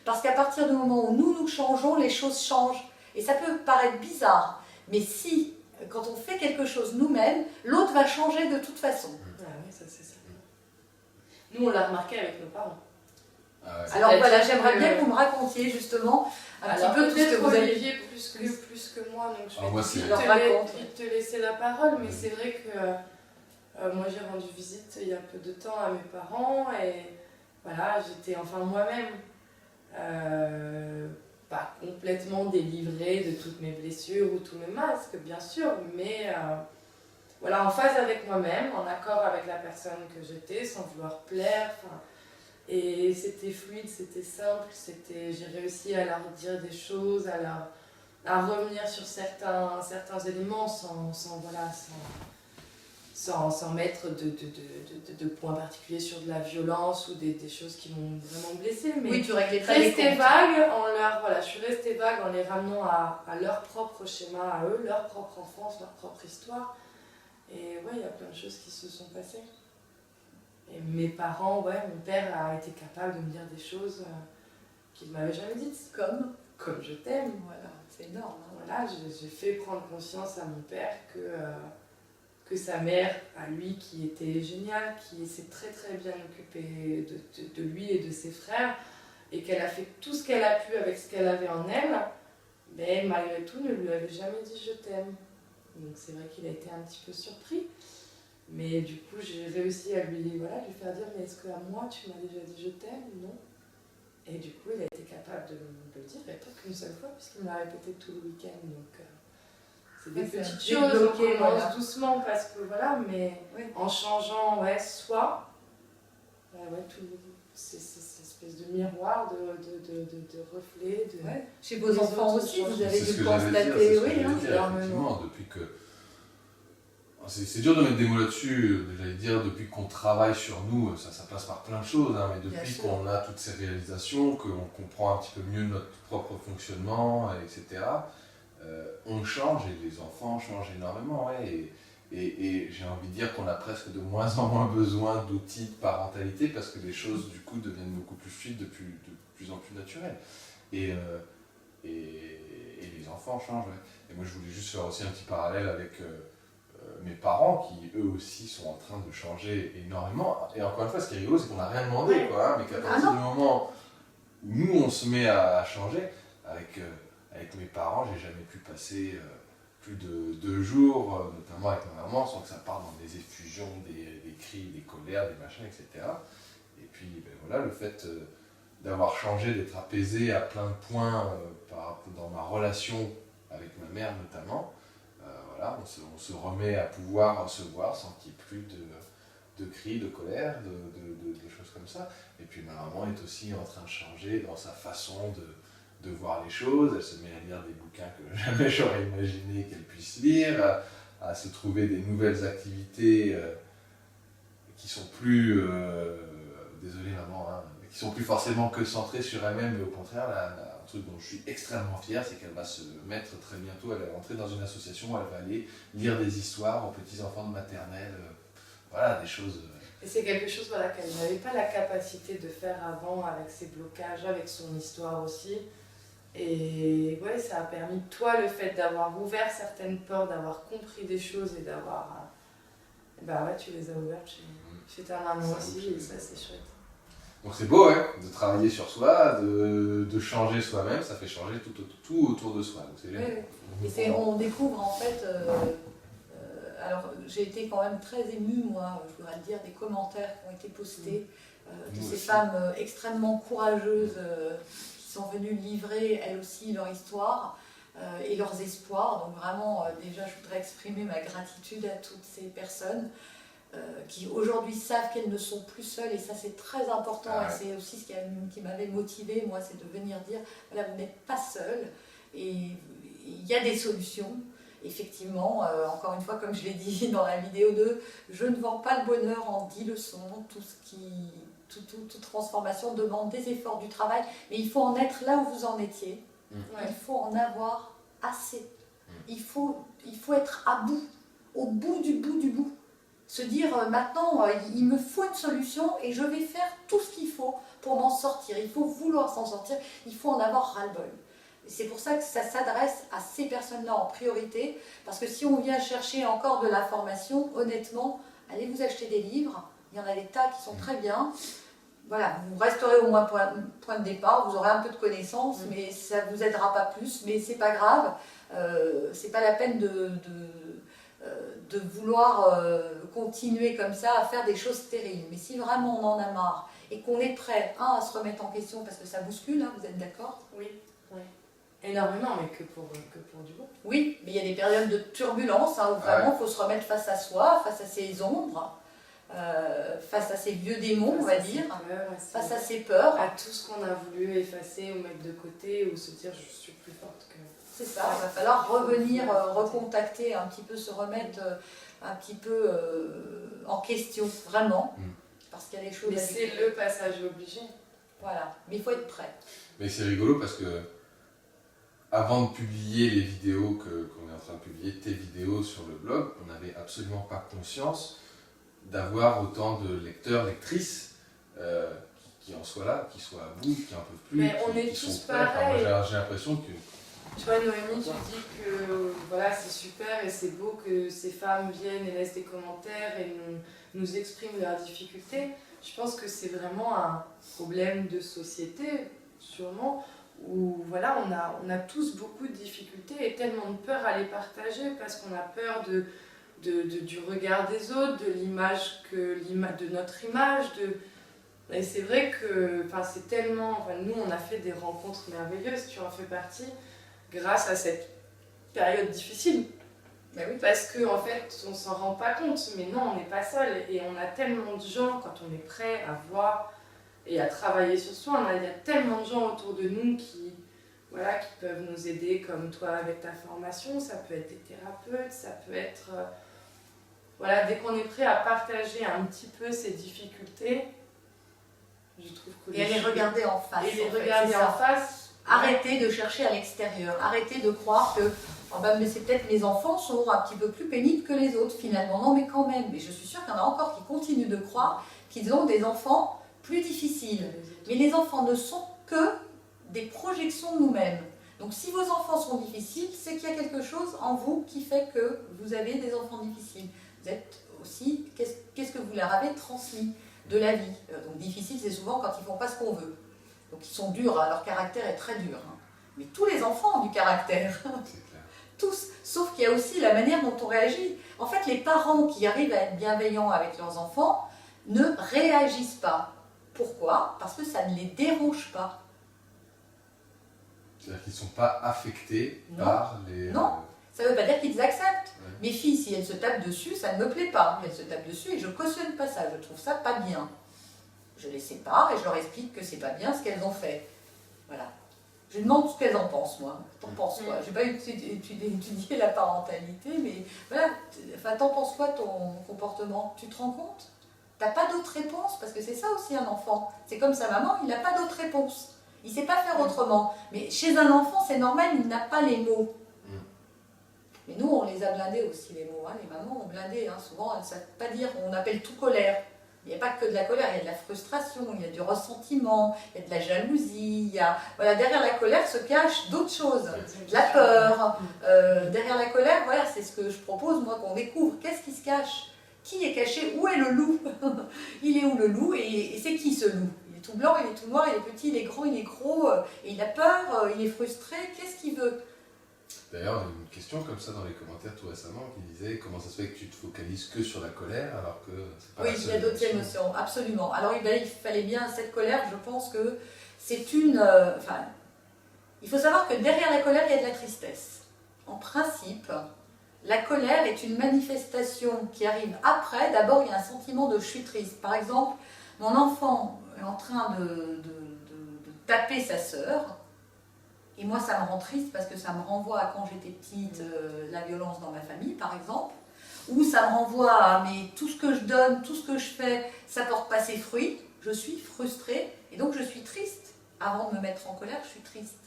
Parce qu'à partir du moment où nous changeons, les choses changent. Et ça peut paraître bizarre, mais si, quand on fait quelque chose nous-mêmes, l'autre va changer de toute façon. Ah oui, ça c'est ça. Nous, on l'a remarqué avec nos parents. Ah ouais. Alors voilà, j'aimerais bien que vous me racontiez justement un petit peu tout ce que vous avez... Olivier plus que moi, donc je vais moi, te laisser la parole, mais c'est vrai que moi j'ai rendu visite il y a peu de temps à mes parents et voilà, j'étais enfin moi-même pas complètement délivrée de toutes mes blessures ou tous mes masques, bien sûr, mais voilà, en phase avec moi-même, en accord avec la personne que j'étais, sans vouloir plaire. Et c'était fluide, c'était simple, j'ai réussi à leur dire des choses, à revenir sur certains éléments sans mettre de points particuliers sur de la violence ou des choses qui m'ont vraiment blessée. Mais oui, tu réglais pas les comptes. Je suis restée vague en les ramenant à leur propre schéma, à eux, leur propre enfance, leur propre histoire. Et ouais, il y a plein de choses qui se sont passées. Et mes parents, mon père a été capable de me dire des choses qu'il ne m'avait jamais dites. Comme je t'aime. Voilà, c'est énorme. Hein. Voilà, j'ai fait prendre conscience à mon père que sa mère, à lui, qui était géniale, qui s'est très très bien occupée de lui et de ses frères, et qu'elle a fait tout ce qu'elle a pu avec ce qu'elle avait en elle, mais malgré tout ne lui avait jamais dit je t'aime. Donc c'est vrai qu'il a été un petit peu surpris. Mais du coup, j'ai réussi à lui faire dire mais est-ce qu'à moi tu m'as déjà dit je t'aime? Non. Et du coup, il a été capable de me le dire, et pas qu'une seule fois, puisqu'il me l'a répété tout le week-end. Donc, c'est des petites choses, on commence doucement, parce que voilà, mais en changeant soi, c'est cette espèce de miroir, de reflet. Chez vos enfants aussi, vous avez dû constater, effectivement, depuis que. C'est dur de mettre des mots là-dessus, j'allais dire, depuis qu'on travaille sur nous, ça passe par plein de choses, hein, mais depuis qu'on a toutes ces réalisations, qu'on comprend un petit peu mieux notre propre fonctionnement, etc., on change et les enfants changent énormément. Ouais, et j'ai envie de dire qu'on a presque de moins en moins besoin d'outils de parentalité parce que les choses, du coup, deviennent beaucoup plus fluides, de plus en plus naturelles. Et les enfants changent. Ouais. Et moi, je voulais juste faire aussi un petit parallèle avec... mes parents qui eux aussi sont en train de changer énormément. Et encore une fois, ce qui est rigolo, c'est qu'on n'a rien demandé, quoi, hein, mais qu'à partir du moment où nous on se met à changer, avec mes parents, j'ai jamais pu passer plus de 2 jours, notamment avec ma maman, sans que ça parte dans des effusions, des cris, des colères, des machins, etc. Et puis voilà, le fait d'avoir changé, d'être apaisé à plein de points dans ma relation avec ma mère notamment. Voilà, on se remet à pouvoir se voir sans qu'il y ait plus de cris, de colère, de choses comme ça. Et puis ma maman est aussi en train de changer dans sa façon de voir les choses. Elle se met à lire des bouquins que jamais j'aurais imaginé qu'elle puisse lire, à se trouver des nouvelles activités qui sont plus, désolé maman, hein, qui sont plus forcément que centrées sur elle-même, mais au contraire, un truc dont je suis extrêmement fier, c'est qu'elle va se mettre très bientôt, elle va rentrer dans une association où elle va aller lire des histoires aux petits-enfants de maternelle, voilà, des choses... Et c'est quelque chose qu'elle n'avait pas la capacité de faire avant, avec ses blocages, avec son histoire aussi. Et ça a permis, toi, le fait d'avoir ouvert certaines portes, d'avoir compris des choses et d'avoir... tu les as ouvertes chez ta maman aussi, et ça, c'est chouette. Donc c'est beau, de travailler sur soi, de changer soi-même, ça fait changer tout autour de soi. Donc c'est génial. Et on découvre en fait, alors j'ai été quand même très émue, moi, je voudrais dire, des commentaires qui ont été postés de ces femmes extrêmement courageuses qui sont venues livrer elles aussi leur histoire et leurs espoirs. Donc vraiment, déjà, je voudrais exprimer ma gratitude à toutes ces personnes. Qui aujourd'hui savent qu'elles ne sont plus seules, et ça c'est très important, et c'est aussi ce qui m'avait motivée, moi, c'est de venir dire, voilà, vous n'êtes pas seul, et il y a des solutions, Effectivement, encore une fois, comme je l'ai dit dans la vidéo 2, je ne vends pas le bonheur en 10 leçons. Toute transformation demande des efforts, du travail, mais il faut en être là où vous en étiez. Il faut en avoir assez. Il faut être à bout, au bout du bout du bout. Se dire maintenant, il me faut une solution et je vais faire tout ce qu'il faut pour m'en sortir. Il faut vouloir s'en sortir, il faut en avoir ras-le-bol. C'est pour ça que ça s'adresse à ces personnes-là en priorité, parce que si on vient chercher encore de la formation, honnêtement, allez vous acheter des livres, il y en a des tas qui sont très bien. Voilà, vous resterez au moins point de départ, vous aurez un peu de connaissances, mais ça ne vous aidera pas plus, mais c'est pas grave, c'est pas la peine de vouloir continuer comme ça à faire des choses stériles. Mais si vraiment on en a marre et qu'on est prêt à se remettre en question parce que ça bouscule, hein, vous êtes d'accord? Oui. Énormément, mais que pour du bon. Oui, mais il y a des périodes de turbulence où vraiment il faut se remettre face à soi, face à ses ombres, face à ses vieux démons, on va dire, face à ses peurs. À tout ce qu'on a voulu effacer ou mettre de côté ou se dire je suis plus forte que... C'est ça, il va falloir revenir, recontacter, un petit peu se remettre un petit peu en question, vraiment, parce qu'il y a des choses... Mais c'est le passage obligé. Voilà, mais il faut être prêt. Mais c'est rigolo parce que avant de publier les vidéos qu'on est en train de publier, tes vidéos sur le blog, on n'avait absolument pas conscience d'avoir autant de lecteurs, lectrices qui en soient là, qui soient à bout, qui n'en peuvent plus, mais on est qui tous sont prêts. pareils. Enfin, j'ai l'impression que... Tu vois, Noémie, tu dis que voilà, c'est super et c'est beau que ces femmes viennent et laissent des commentaires et nous expriment leurs difficultés. Je pense que c'est vraiment un problème de société, sûrement, où voilà, on a tous beaucoup de difficultés et tellement de peur à les partager parce qu'on a peur du regard des autres, de l'image de notre image. Et c'est vrai que c'est tellement... nous, on a fait des rencontres merveilleuses, tu en fais partie, grâce à cette période difficile. Ben oui. Parce qu'en fait, on s'en rend pas compte, mais non, on n'est pas seul. Et on a tellement de gens, quand on est prêt à voir et à travailler sur soi, il y a tellement de gens autour de nous qui peuvent nous aider, comme toi avec ta formation. Ça peut être des thérapeutes, ça peut être... dès qu'on est prêt à partager un petit peu ses difficultés, je trouve que... Et à les regarder en face. Et les regarder en face. Arrêtez de chercher à l'extérieur. Arrêtez de croire que mais c'est peut-être mes enfants sont un petit peu plus pénibles que les autres finalement. Non, mais quand même. Mais je suis sûre qu'il y en a encore qui continuent de croire qu'ils ont des enfants plus difficiles. Mais les enfants ne sont que des projections de nous-mêmes. Donc si vos enfants sont difficiles, c'est qu'il y a quelque chose en vous qui fait que vous avez des enfants difficiles. Vous êtes aussi, qu'est-ce que vous leur avez transmis de la vie. Donc difficile, c'est souvent quand ils ne font pas ce qu'on veut. Donc ils sont durs, leur caractère est très dur. Mais tous les enfants ont du caractère. Tous. Sauf qu'il y a aussi la manière dont on réagit. En fait, les parents qui arrivent à être bienveillants avec leurs enfants ne réagissent pas. Pourquoi? Parce que ça ne les dérange pas. C'est-à-dire qu'ils ne sont pas affectés par les... Non, ça ne veut pas dire qu'ils acceptent. Ouais. Mes filles, si elles se tapent dessus, ça ne me plaît pas. Elles se tapent dessus et je cautionne pas ça. Je trouve ça pas bien. Je les sépare et je leur explique que c'est pas bien ce qu'elles ont fait. Voilà. Je demande ce qu'elles en pensent, moi. T'en penses quoi? J'ai pas étudié la parentalité, mais voilà. Enfin, t'en penses quoi ton comportement? Tu te rends compte? T'as pas d'autre réponse? Parce que c'est ça aussi un enfant. C'est comme sa maman, il n'a pas d'autre réponse. Il sait pas faire autrement. Mais chez un enfant, c'est normal, il n'a pas les mots. Mais nous, on les a blindés aussi, les mots. Les mamans ont blindé. Souvent, elles ne savent pas dire. On appelle tout colère. Il n'y a pas que de la colère, il y a de la frustration, il y a du ressentiment, il y a de la jalousie, derrière la colère se cachent d'autres choses, de la peur. Derrière la colère, c'est ce que je propose, moi, qu'on découvre. Qu'est-ce qui se cache? Qui est caché? Où est le loup? Il est où le loup? Et c'est qui ce loup? Il est tout blanc, il est tout noir, il est petit, il est grand, il est gros, et il a peur, il est frustré. Qu'est-ce qu'il veut? D'ailleurs, une question comme ça dans les commentaires tout récemment qui disait comment ça se fait que tu te focalises que sur la colère alors que c'est pas la seule. Oui, il y a d'autres émotions, absolument. Alors il fallait bien cette colère, je pense que c'est une... il faut savoir que derrière la colère, il y a de la tristesse. En principe, la colère est une manifestation qui arrive après. D'abord, il y a un sentiment de « je suis triste ». Par exemple, mon enfant est en train de taper sa sœur. Et moi, ça me rend triste parce que ça me renvoie à quand j'étais petite, la violence dans ma famille, par exemple. Ou ça me renvoie à mais tout ce que je donne, tout ce que je fais, ça ne porte pas ses fruits. Je suis frustrée et donc je suis triste. Avant de me mettre en colère, je suis triste.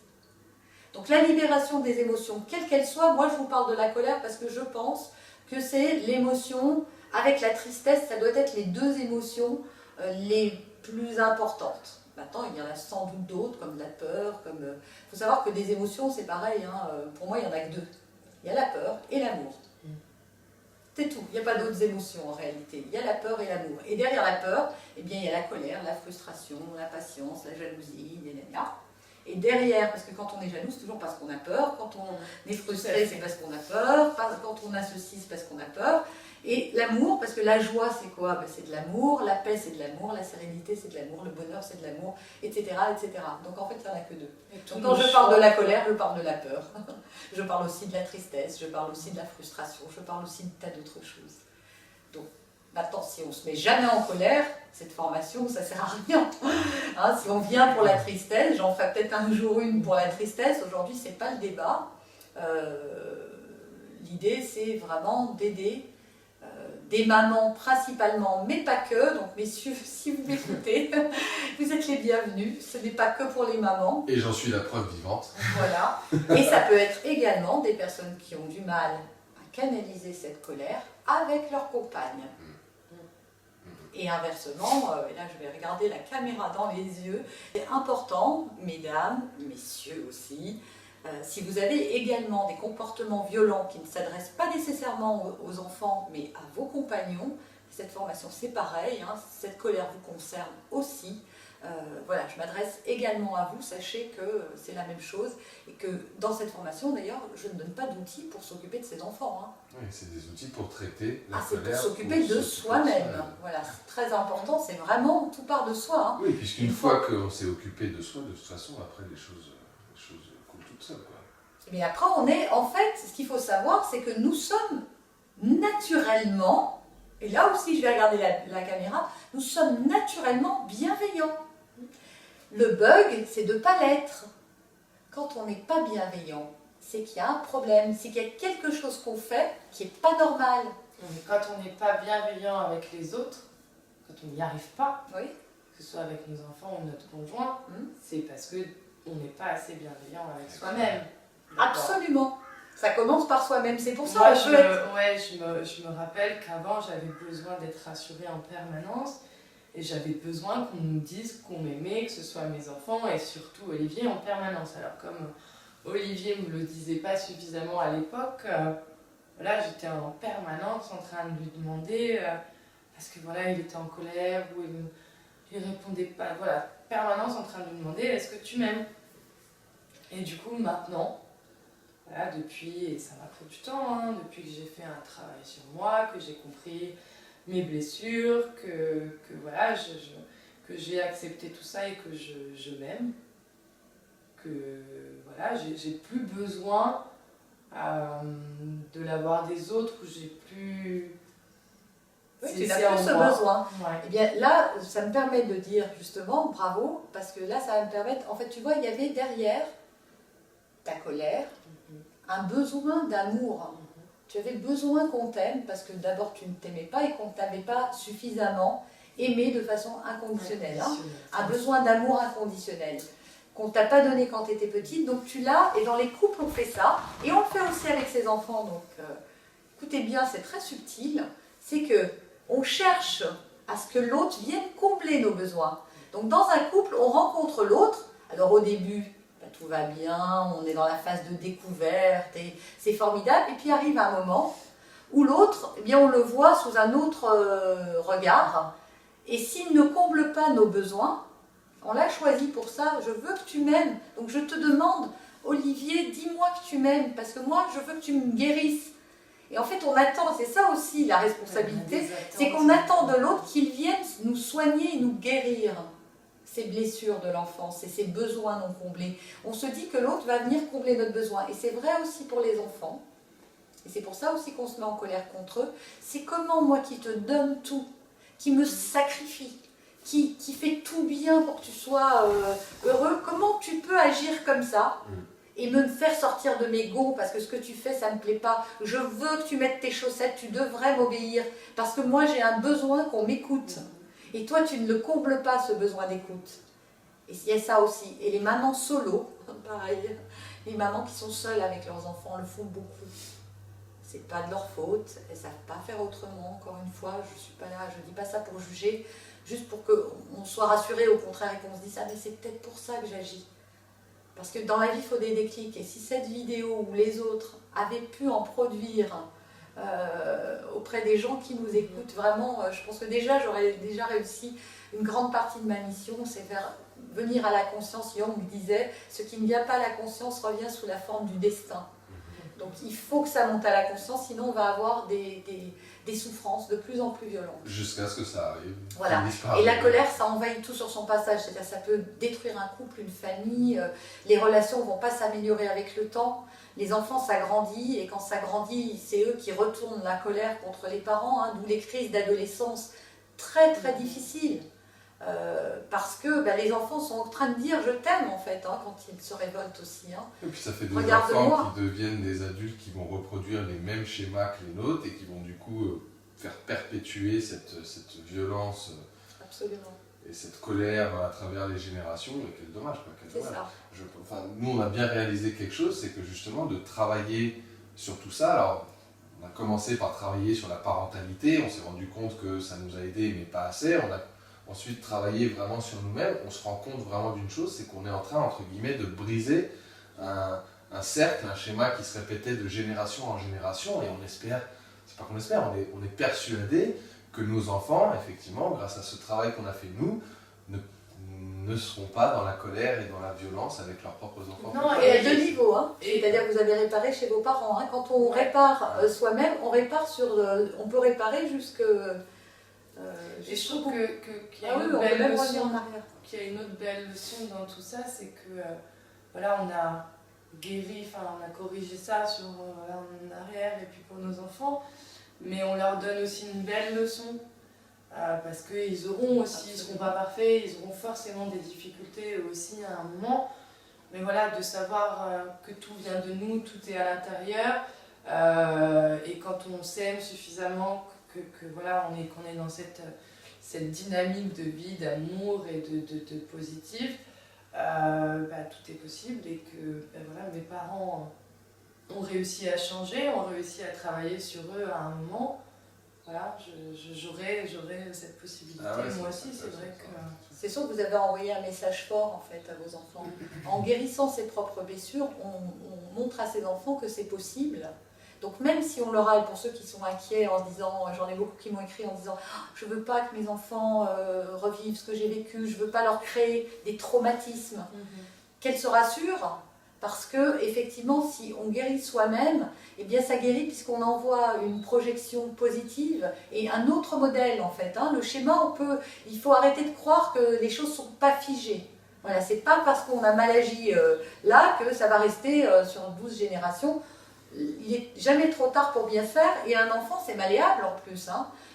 Donc la libération des émotions, quelles qu'elles soient, moi je vous parle de la colère parce que je pense que c'est l'émotion, avec la tristesse, ça doit être les deux émotions les plus importantes. Maintenant, il y en a sans doute d'autres, comme la peur, comme... faut savoir que des émotions, c'est pareil, hein, pour moi, il n'y en a que deux. Il y a la peur et l'amour. C'est tout, il n'y a pas d'autres émotions en réalité. Il y a la peur et l'amour. Et derrière la peur, eh bien, il y a la colère, la frustration, l'impatience, la jalousie, et derrière, parce que quand on est jaloux, c'est toujours parce qu'on a peur. Quand on est frustré, c'est parce qu'on a peur. Quand on a ceci, c'est parce qu'on a peur. Et l'amour, parce que la joie, c'est quoi? Ben, c'est de l'amour, la paix, c'est de l'amour, la sérénité, c'est de l'amour, le bonheur, c'est de l'amour, etc., etc. Donc en fait, il n'y en a que deux. Donc quand je parle de la colère, je parle de la peur. Je parle aussi de la tristesse, je parle aussi de la frustration, je parle aussi de tas d'autres choses. Donc maintenant, si on ne se met jamais en colère, cette formation, ça ne sert à rien. Hein, si on vient pour la tristesse, j'en ferai peut-être un jour une pour la tristesse. Aujourd'hui, ce n'est pas le débat. L'idée, c'est vraiment d'aider des mamans principalement, mais pas que. Donc messieurs, si vous m'écoutez, vous êtes les bienvenus. Ce n'est pas que pour les mamans. Et j'en suis la preuve vivante. Voilà. Et ça peut être également des personnes qui ont du mal à canaliser cette colère avec leur compagne. Et inversement, et là je vais regarder la caméra dans les yeux, c'est important, mesdames, messieurs aussi, si vous avez également des comportements violents qui ne s'adressent pas nécessairement aux enfants, mais à vos compagnons, cette formation c'est pareil, hein, cette colère vous concerne aussi. Voilà, je m'adresse également à vous, sachez que c'est la même chose et que dans cette formation d'ailleurs, je ne donne pas d'outils pour s'occuper de ses enfants. Hein. Oui, c'est des outils pour traiter la c'est colère. pour s'occuper de soi-même. Voilà, c'est très important, c'est vraiment tout part de soi. Hein. Oui, puisqu'une fois qu'on s'est occupé de soi, de toute façon, après les choses coulent toutes seules. Mais après, on est, en fait, ce qu'il faut savoir, c'est que nous sommes naturellement, et là aussi je vais regarder la caméra, nous sommes naturellement bienveillants. Le bug, c'est de ne pas l'être. Quand on n'est pas bienveillant, c'est qu'il y a un problème, c'est qu'il y a quelque chose qu'on fait qui n'est pas normal. Quand on n'est pas bienveillant avec les autres, quand on n'y arrive pas, oui. que ce soit avec nos enfants ou notre conjoint, c'est parce qu'on n'est pas assez bienveillant avec soi-même. Absolument. Ça commence par soi-même, c'est pour ça moi, je me rappelle qu'avant j'avais besoin d'être rassurée en permanence et j'avais besoin qu'on me dise qu'on m'aimait, que ce soit mes enfants et surtout Olivier en permanence. Alors comme Olivier ne me le disait pas suffisamment à l'époque, voilà, j'étais en permanence en train de lui demander, parce que voilà, il était en colère ou il répondait pas, voilà, permanence en train de lui demander est-ce que tu m'aimes? Et du coup maintenant, voilà, depuis, et ça m'a pris du temps, hein, depuis que j'ai fait un travail sur moi, que j'ai compris mes blessures, que voilà, que j'ai accepté tout ça et que je m'aime, que voilà, j'ai plus besoin de l'avoir des autres, où j'ai plus... Oui, tu n'as plus ce besoin. Ouais. Eh bien là, ça me permet de dire justement bravo, parce que là, ça va me permettre... En fait, tu vois, il y avait derrière ta colère un besoin d'amour. Tu avais besoin qu'on t'aime, parce que d'abord, tu ne t'aimais pas et qu'on ne t'avait pas suffisamment aimé de façon inconditionnelle. Hein. Un besoin d'amour inconditionnel qu'on ne t'a pas donné quand tu étais petite, donc tu l'as, et dans les couples, on fait ça, et on le fait aussi avec ses enfants. Donc, écoutez bien, c'est très subtil, c'est que on cherche à ce que l'autre vienne combler nos besoins. Donc dans un couple, on rencontre l'autre. Alors au début, tout va bien, on est dans la phase de découverte, et c'est formidable. Et puis arrive un moment où l'autre, eh bien, on le voit sous un autre regard. Et s'il ne comble pas nos besoins, on l'a choisi pour ça, je veux que tu m'aimes. Donc je te demande, Olivier, dis-moi que tu m'aimes, parce que moi, je veux que tu me guérisses. Et en fait, on attend, c'est ça aussi la responsabilité, c'est qu'on attend de l'autre qu'il vienne nous soigner et nous guérir ces blessures de l'enfance et ces besoins non comblés. On se dit que l'autre va venir combler notre besoin. Et c'est vrai aussi pour les enfants. Et c'est pour ça aussi qu'on se met en colère contre eux. C'est comment moi qui te donne tout, qui me sacrifie, qui fait tout bien pour que tu sois heureux, comment tu peux agir comme ça et me faire sortir de mes gonds parce que ce que tu fais, ça ne me plaît pas. Je veux que tu mettes tes chaussettes, tu devrais m'obéir parce que moi j'ai un besoin qu'on m'écoute. Et toi, tu ne le combles pas, ce besoin d'écoute. Et il y a ça aussi. Et les mamans solo, pareil, les mamans qui sont seules avec leurs enfants le font beaucoup. C'est pas de leur faute, elles ne savent pas faire autrement, encore une fois, je ne suis pas là, je ne dis pas ça pour juger, juste pour qu'on soit rassuré au contraire et qu'on se dise « Ah mais c'est peut-être pour ça que j'agis ». Parce que dans la vie, il faut des déclics. Et si cette vidéo ou les autres avaient pu en produire auprès des gens qui nous écoutent, vraiment, je pense que déjà, j'aurais déjà réussi une grande partie de ma mission, c'est faire venir à la conscience. Jung disait « Ce qui ne vient pas à la conscience revient sous la forme du destin ». Donc il faut que ça monte à la conscience, sinon on va avoir des souffrances de plus en plus violentes. Jusqu'à ce que ça arrive. Voilà. Et la colère, ça envahit tout sur son passage. C'est-à-dire ça peut détruire un couple, une famille. Les relations ne vont pas s'améliorer avec le temps. Les enfants, ça grandit. Et quand ça grandit, c'est eux qui retournent la colère contre les parents. D'où les crises d'adolescence très très difficiles. Parce que les enfants sont en train de dire je t'aime en fait quand ils se révoltent aussi. Et puis ça fait des enfants qui deviennent des adultes qui vont reproduire les mêmes schémas que les nôtres et qui vont du coup faire perpétuer cette violence. Absolument. Et cette colère à travers les générations. Et quel dommage quoi, quel dommage. Ça. Nous on a bien réalisé quelque chose, c'est que justement de travailler sur tout ça. Alors on a commencé par travailler sur la parentalité, on s'est rendu compte que ça nous a aidé mais pas assez. On a ensuite travailler vraiment sur nous-mêmes, on se rend compte vraiment d'une chose, c'est qu'on est en train, entre guillemets, de briser un cercle, un schéma qui se répétait de génération en génération, et on espère, c'est pas qu'on espère, on est persuadé que nos enfants, effectivement, grâce à ce travail qu'on a fait nous, ne seront pas dans la colère et dans la violence avec leurs propres enfants. Non, et à deux niveaux, c'est-à-dire que vous avez réparé chez vos parents. Quand on répare soi-même, on répare on peut réparer jusque... et je trouve qu'il y a une autre belle leçon dans tout ça, c'est que voilà, on a guéri, on a corrigé ça en arrière et puis pour nos enfants, mais on leur donne aussi une belle leçon parce qu'ils auront aussi, ils ne seront pas parfaits, ils auront forcément des difficultés aussi à un moment, mais voilà, de savoir que tout vient de nous, tout est à l'intérieur et quand on s'aime suffisamment, qu'on est dans cette dynamique de vie, d'amour et de positif, tout est possible et que mes parents ont réussi à changer, ont réussi à travailler sur eux à un moment. Voilà, j'aurais cette possibilité. Moi aussi, c'est vrai que... C'est sûr que vous avez envoyé un message fort en fait à vos enfants. En guérissant ses propres blessures, on montre à ses enfants que c'est possible. Donc même si on leur a, pour ceux qui sont inquiets en se disant, j'en ai beaucoup qui m'ont écrit en disant je ne veux pas que mes enfants revivent ce que j'ai vécu, je ne veux pas leur créer des traumatismes, qu'elles se rassurent, parce que effectivement si on guérit soi-même, eh bien ça guérit puisqu'on envoie une projection positive et un autre modèle en fait. Le schéma, il faut arrêter de croire que les choses ne sont pas figées. Voilà, c'est pas parce qu'on a mal agi là que ça va rester sur 12 générations. Il n'est jamais trop tard pour bien faire, et un enfant c'est malléable en plus.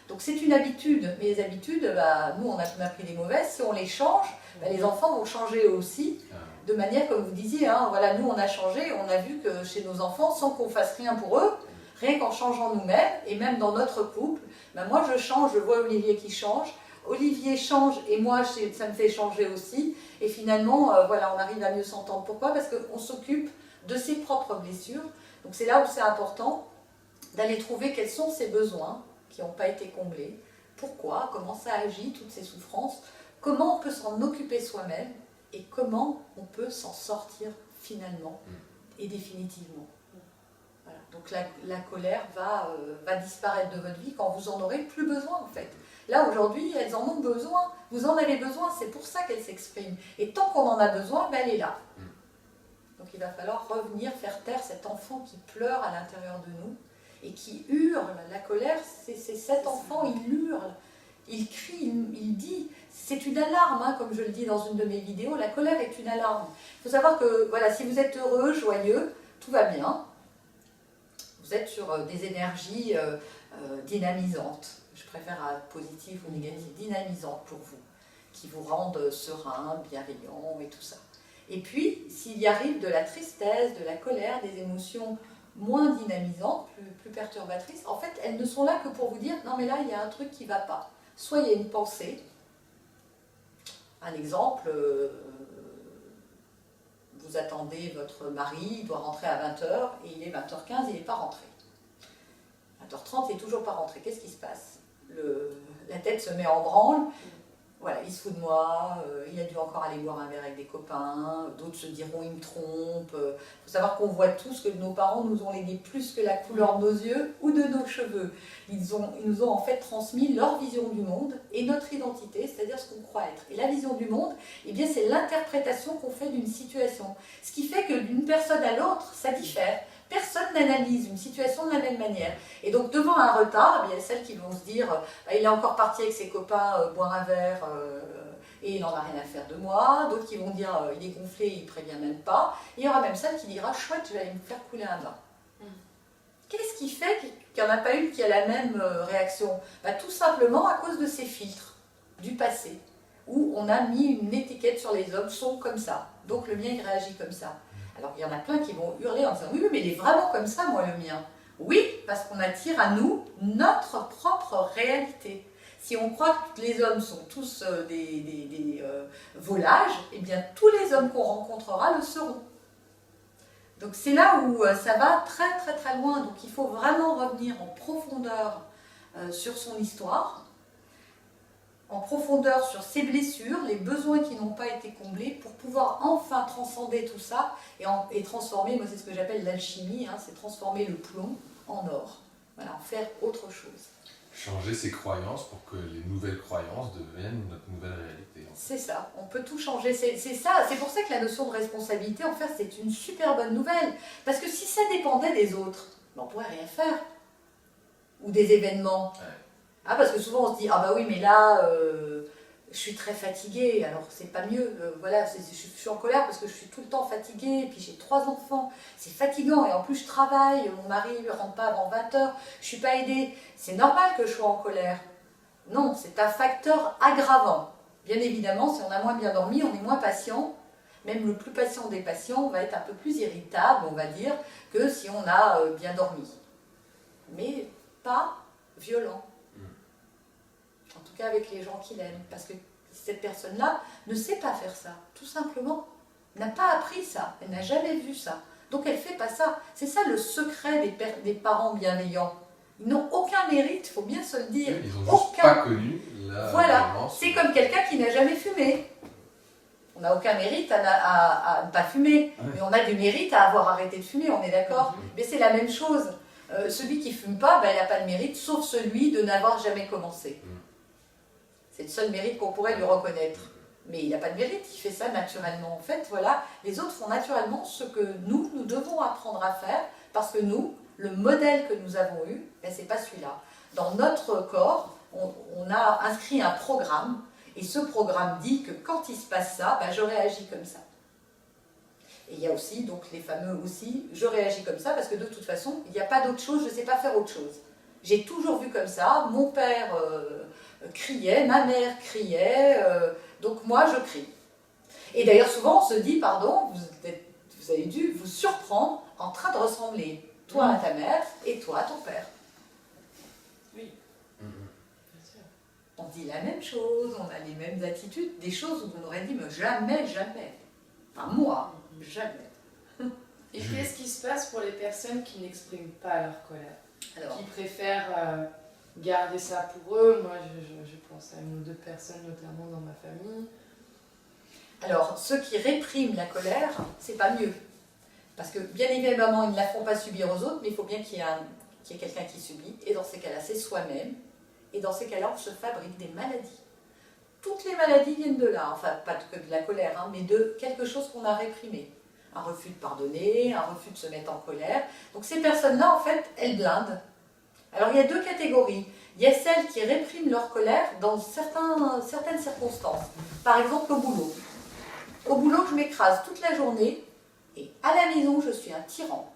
Donc c'est une habitude, mais les habitudes, nous on a pris des mauvaises, si on les change, les enfants vont changer aussi, de manière comme vous disiez, voilà, nous on a changé, on a vu que chez nos enfants, sans qu'on fasse rien pour eux, rien qu'en changeant nous-mêmes, et même dans notre couple, moi je change, je vois Olivier qui change, Olivier change et moi ça me fait changer aussi, et finalement voilà, on arrive à mieux s'entendre. Pourquoi ? Parce qu'on s'occupe de ses propres blessures. Donc c'est là où c'est important d'aller trouver quels sont ces besoins qui n'ont pas été comblés, pourquoi, comment ça agit, toutes ces souffrances, comment on peut s'en occuper soi-même et comment on peut s'en sortir finalement et définitivement. Voilà. Donc la colère va disparaître de votre vie quand vous en aurez plus besoin en fait. Là aujourd'hui, elles en ont besoin, vous en avez besoin, c'est pour ça qu'elles s'expriment. Et tant qu'on en a besoin, elle est là. Donc il va falloir revenir faire taire cet enfant qui pleure à l'intérieur de nous et qui hurle. La colère, c'est cet enfant, il hurle, il crie, il dit. C'est une alarme, comme je le dis dans une de mes vidéos, la colère est une alarme. Il faut savoir que voilà, si vous êtes heureux, joyeux, tout va bien. Vous êtes sur des énergies dynamisantes. Je préfère positif ou négatif, dynamisantes pour vous, qui vous rendent serein, bienveillant et tout ça. Et puis, s'il y arrive de la tristesse, de la colère, des émotions moins dynamisantes, plus perturbatrices, en fait, elles ne sont là que pour vous dire « non mais là, il y a un truc qui ne va pas ». Soit il y a une pensée. Un exemple, vous attendez votre mari, il doit rentrer à 20h, et il est 20h15, il n'est pas rentré. 20h30, il n'est toujours pas rentré. Qu'est-ce qui se passe? La tête se met en branle. Voilà, il se fout de moi, il a dû encore aller boire un verre avec des copains, d'autres se diront il me trompe. Il faut savoir qu'on voit tous que nos parents nous ont légué plus que la couleur de nos yeux ou de nos cheveux. Ils nous ont en fait transmis leur vision du monde et notre identité, c'est-à-dire ce qu'on croit être. Et la vision du monde, eh bien, c'est l'interprétation qu'on fait d'une situation. Ce qui fait que d'une personne à l'autre, ça diffère. Personne n'analyse une situation de la même manière. Et donc, devant un retard, il y a celles qui vont se dire il est encore parti avec ses copains boire un verre et il n'en a rien à faire de moi. D'autres qui vont dire il est gonflé, il ne prévient même pas. Et il y aura même celle qui dira chouette, je vais aller me faire couler un bain. Qu'est-ce qui fait qu'il n'y en a pas une qui a la même réaction? Tout simplement à cause de ces filtres du passé, où on a mis une étiquette sur les hommes, sont comme ça. Donc, le mien, il réagit comme ça. Alors, il y en a plein qui vont hurler en disant « oui, mais il est vraiment comme ça, moi, le mien ». Oui, parce qu'on attire à nous notre propre réalité. Si on croit que les hommes sont tous des volages, eh bien, tous les hommes qu'on rencontrera le seront. Donc, c'est là où ça va très, très, très loin. Donc, il faut vraiment revenir en profondeur sur son histoire, en profondeur sur ses blessures, les besoins qui n'ont pas été comblés, pour pouvoir enfin transcender tout ça et transformer, moi c'est ce que j'appelle l'alchimie, c'est transformer le plomb en or, voilà, en faire autre chose. Changer ses croyances pour que les nouvelles croyances deviennent notre nouvelle réalité. C'est ça, on peut tout changer, c'est ça, c'est pour ça que la notion de responsabilité, en fait, c'est une super bonne nouvelle, parce que si ça dépendait des autres, on ne pourrait rien faire, ou des événements. Ouais. Parce que souvent on se dit, ah bah oui, mais là, je suis très fatiguée, alors c'est pas mieux, voilà, je suis en colère parce que je suis tout le temps fatiguée, et puis j'ai 3 enfants, c'est fatigant, et en plus je travaille, mon mari ne rentre pas avant 20h, je suis pas aidée, c'est normal que je sois en colère. Non, c'est un facteur aggravant. Bien évidemment, si on a moins bien dormi, on est moins patient, même le plus patient des patients va être un peu plus irritable, on va dire, que si on a bien dormi. Mais pas violent. En tout cas avec les gens qui l'aiment, parce que cette personne-là ne sait pas faire ça, tout simplement, n'a pas appris ça, elle n'a jamais vu ça, donc elle ne fait pas ça. C'est ça le secret des parents bienveillants. Ils n'ont aucun mérite, il faut bien se le dire. Ils n'ont juste pas connu la violence. C'est comme quelqu'un qui n'a jamais fumé. On n'a aucun mérite à ne pas fumer, mais on a du mérite à avoir arrêté de fumer, on est d'accord? Mais c'est la même chose. Celui qui ne fume pas, il n'a pas de mérite, sauf celui de n'avoir jamais commencé. C'est le seul mérite qu'on pourrait lui reconnaître. Mais il n'a pas de mérite, il fait ça naturellement. En fait, voilà, les autres font naturellement ce que nous devons apprendre à faire, parce que nous, le modèle que nous avons eu, ce n'est pas celui-là. Dans notre corps, on a inscrit un programme, et ce programme dit que quand il se passe ça, je réagis comme ça. Et il y a aussi, donc les fameux aussi, je réagis comme ça, parce que de toute façon, il n'y a pas d'autre chose, je ne sais pas faire autre chose. J'ai toujours vu comme ça, mon père criait, ma mère criait, donc moi je crie. Et d'ailleurs souvent on se dit, pardon, vous avez dû vous surprendre en train de ressembler, toi à ta mère et toi à ton père. Oui, bien sûr. On dit la même chose, on a les mêmes attitudes, des choses où on aurait dit, mais jamais, jamais. Enfin moi, jamais. Et qu'est-ce qui se passe pour les personnes qui n'expriment pas leur colère? Alors, qui préfèrent garder ça pour eux? Moi, je pense à 1 ou 2 personnes, notamment dans ma famille. Alors, ceux qui répriment la colère, c'est pas mieux. Parce que, bien évidemment, ils ne la font pas subir aux autres, mais il faut bien qu'il y ait quelqu'un qui subit. Et dans ces cas-là, c'est soi-même. Et dans ces cas-là, on se fabrique des maladies. Toutes les maladies viennent de là. Enfin, pas que de la colère, mais de quelque chose qu'on a réprimé. Un refus de pardonner, un refus de se mettre en colère. Donc ces personnes-là, en fait, elles blindent. Alors il y a 2 catégories. Il y a celles qui répriment leur colère dans certaines circonstances. Par exemple au boulot. Au boulot, je m'écrase toute la journée et à la maison, je suis un tyran.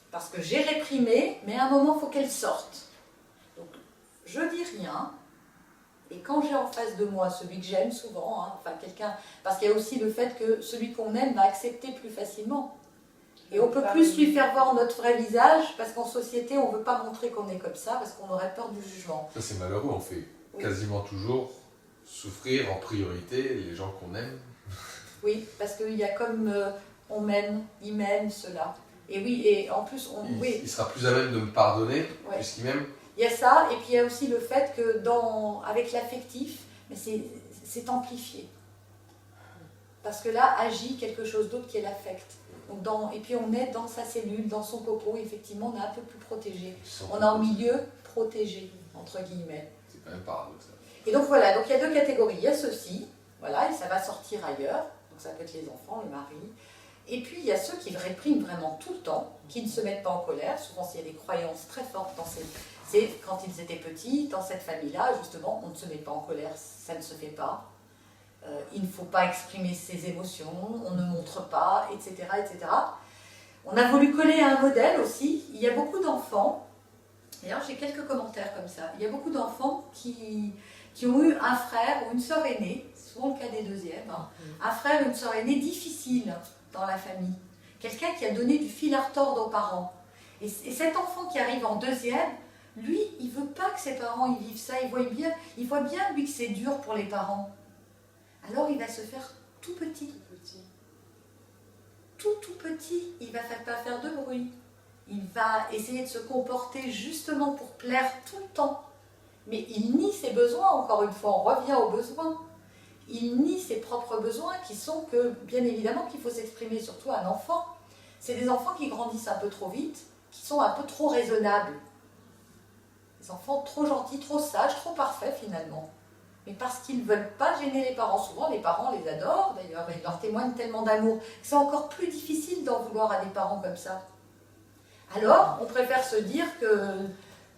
Parce que j'ai réprimé, mais à un moment, il faut qu'elle sorte. Donc je dis rien, Et quand j'ai en face de moi celui que j'aime souvent, hein, enfin quelqu'un, parce qu'il y a aussi le fait que celui qu'on aime va accepter plus facilement. Et on peut plus lui faire voir notre vrai visage, parce qu'en société, on ne veut pas montrer qu'on est comme ça, parce qu'on aurait peur du jugement. Ça, c'est malheureux, on fait quasiment toujours souffrir en priorité les gens qu'on aime. Oui, parce qu'il y a comme on m'aime, il m'aime, cela. Et oui, et en plus, il sera plus à même de me pardonner, puisqu'il m'aime. Il y a ça, et puis il y a aussi le fait que avec l'affectif, c'est amplifié. Parce que là, agit quelque chose d'autre qui est l'affect. Et puis on est dans sa cellule, dans son coco, effectivement, on est un peu plus protégé. On est en milieu protégé, entre guillemets. C'est quand même paradoxal. Et donc voilà, donc il y a deux catégories. Il y a ceux-ci, voilà, et ça va sortir ailleurs. Donc ça peut être les enfants, le mari. Et puis il y a ceux qui répriment vraiment tout le temps, qui ne se mettent pas en colère. Souvent, s'il y a des croyances très fortes c'est quand ils étaient petits, dans cette famille-là, justement, on ne se met pas en colère, ça ne se fait pas. Il ne faut pas exprimer ses émotions, on ne montre pas, etc., etc. On a voulu coller à un modèle aussi. Il y a beaucoup d'enfants, d'ailleurs j'ai quelques commentaires comme ça, il y a beaucoup d'enfants qui ont eu un frère ou une sœur aînée, souvent le cas des deuxièmes, hein, un frère ou une sœur aînée difficile dans la famille. Quelqu'un qui a donné du fil à retordre aux parents. Et cet enfant qui arrive en deuxième, lui, il ne veut pas que ses parents y vivent ça, il voit bien lui que c'est dur pour les parents. Alors il va se faire tout petit. Tout petit. Il ne va pas faire de bruit. Il va essayer de se comporter justement pour plaire tout le temps. Mais il nie ses besoins, encore une fois, on revient aux besoins. Il nie ses propres besoins qui sont que, bien évidemment, qu'il faut s'exprimer, surtout à un enfant. C'est des enfants qui grandissent un peu trop vite, qui sont un peu trop raisonnables. Des enfants trop gentils, trop sages, trop parfaits finalement. Mais parce qu'ils ne veulent pas gêner les parents. Souvent, les parents les adorent d'ailleurs, ils leur témoignent tellement d'amour. C'est encore plus difficile d'en vouloir à des parents comme ça. Alors, on préfère se dire que,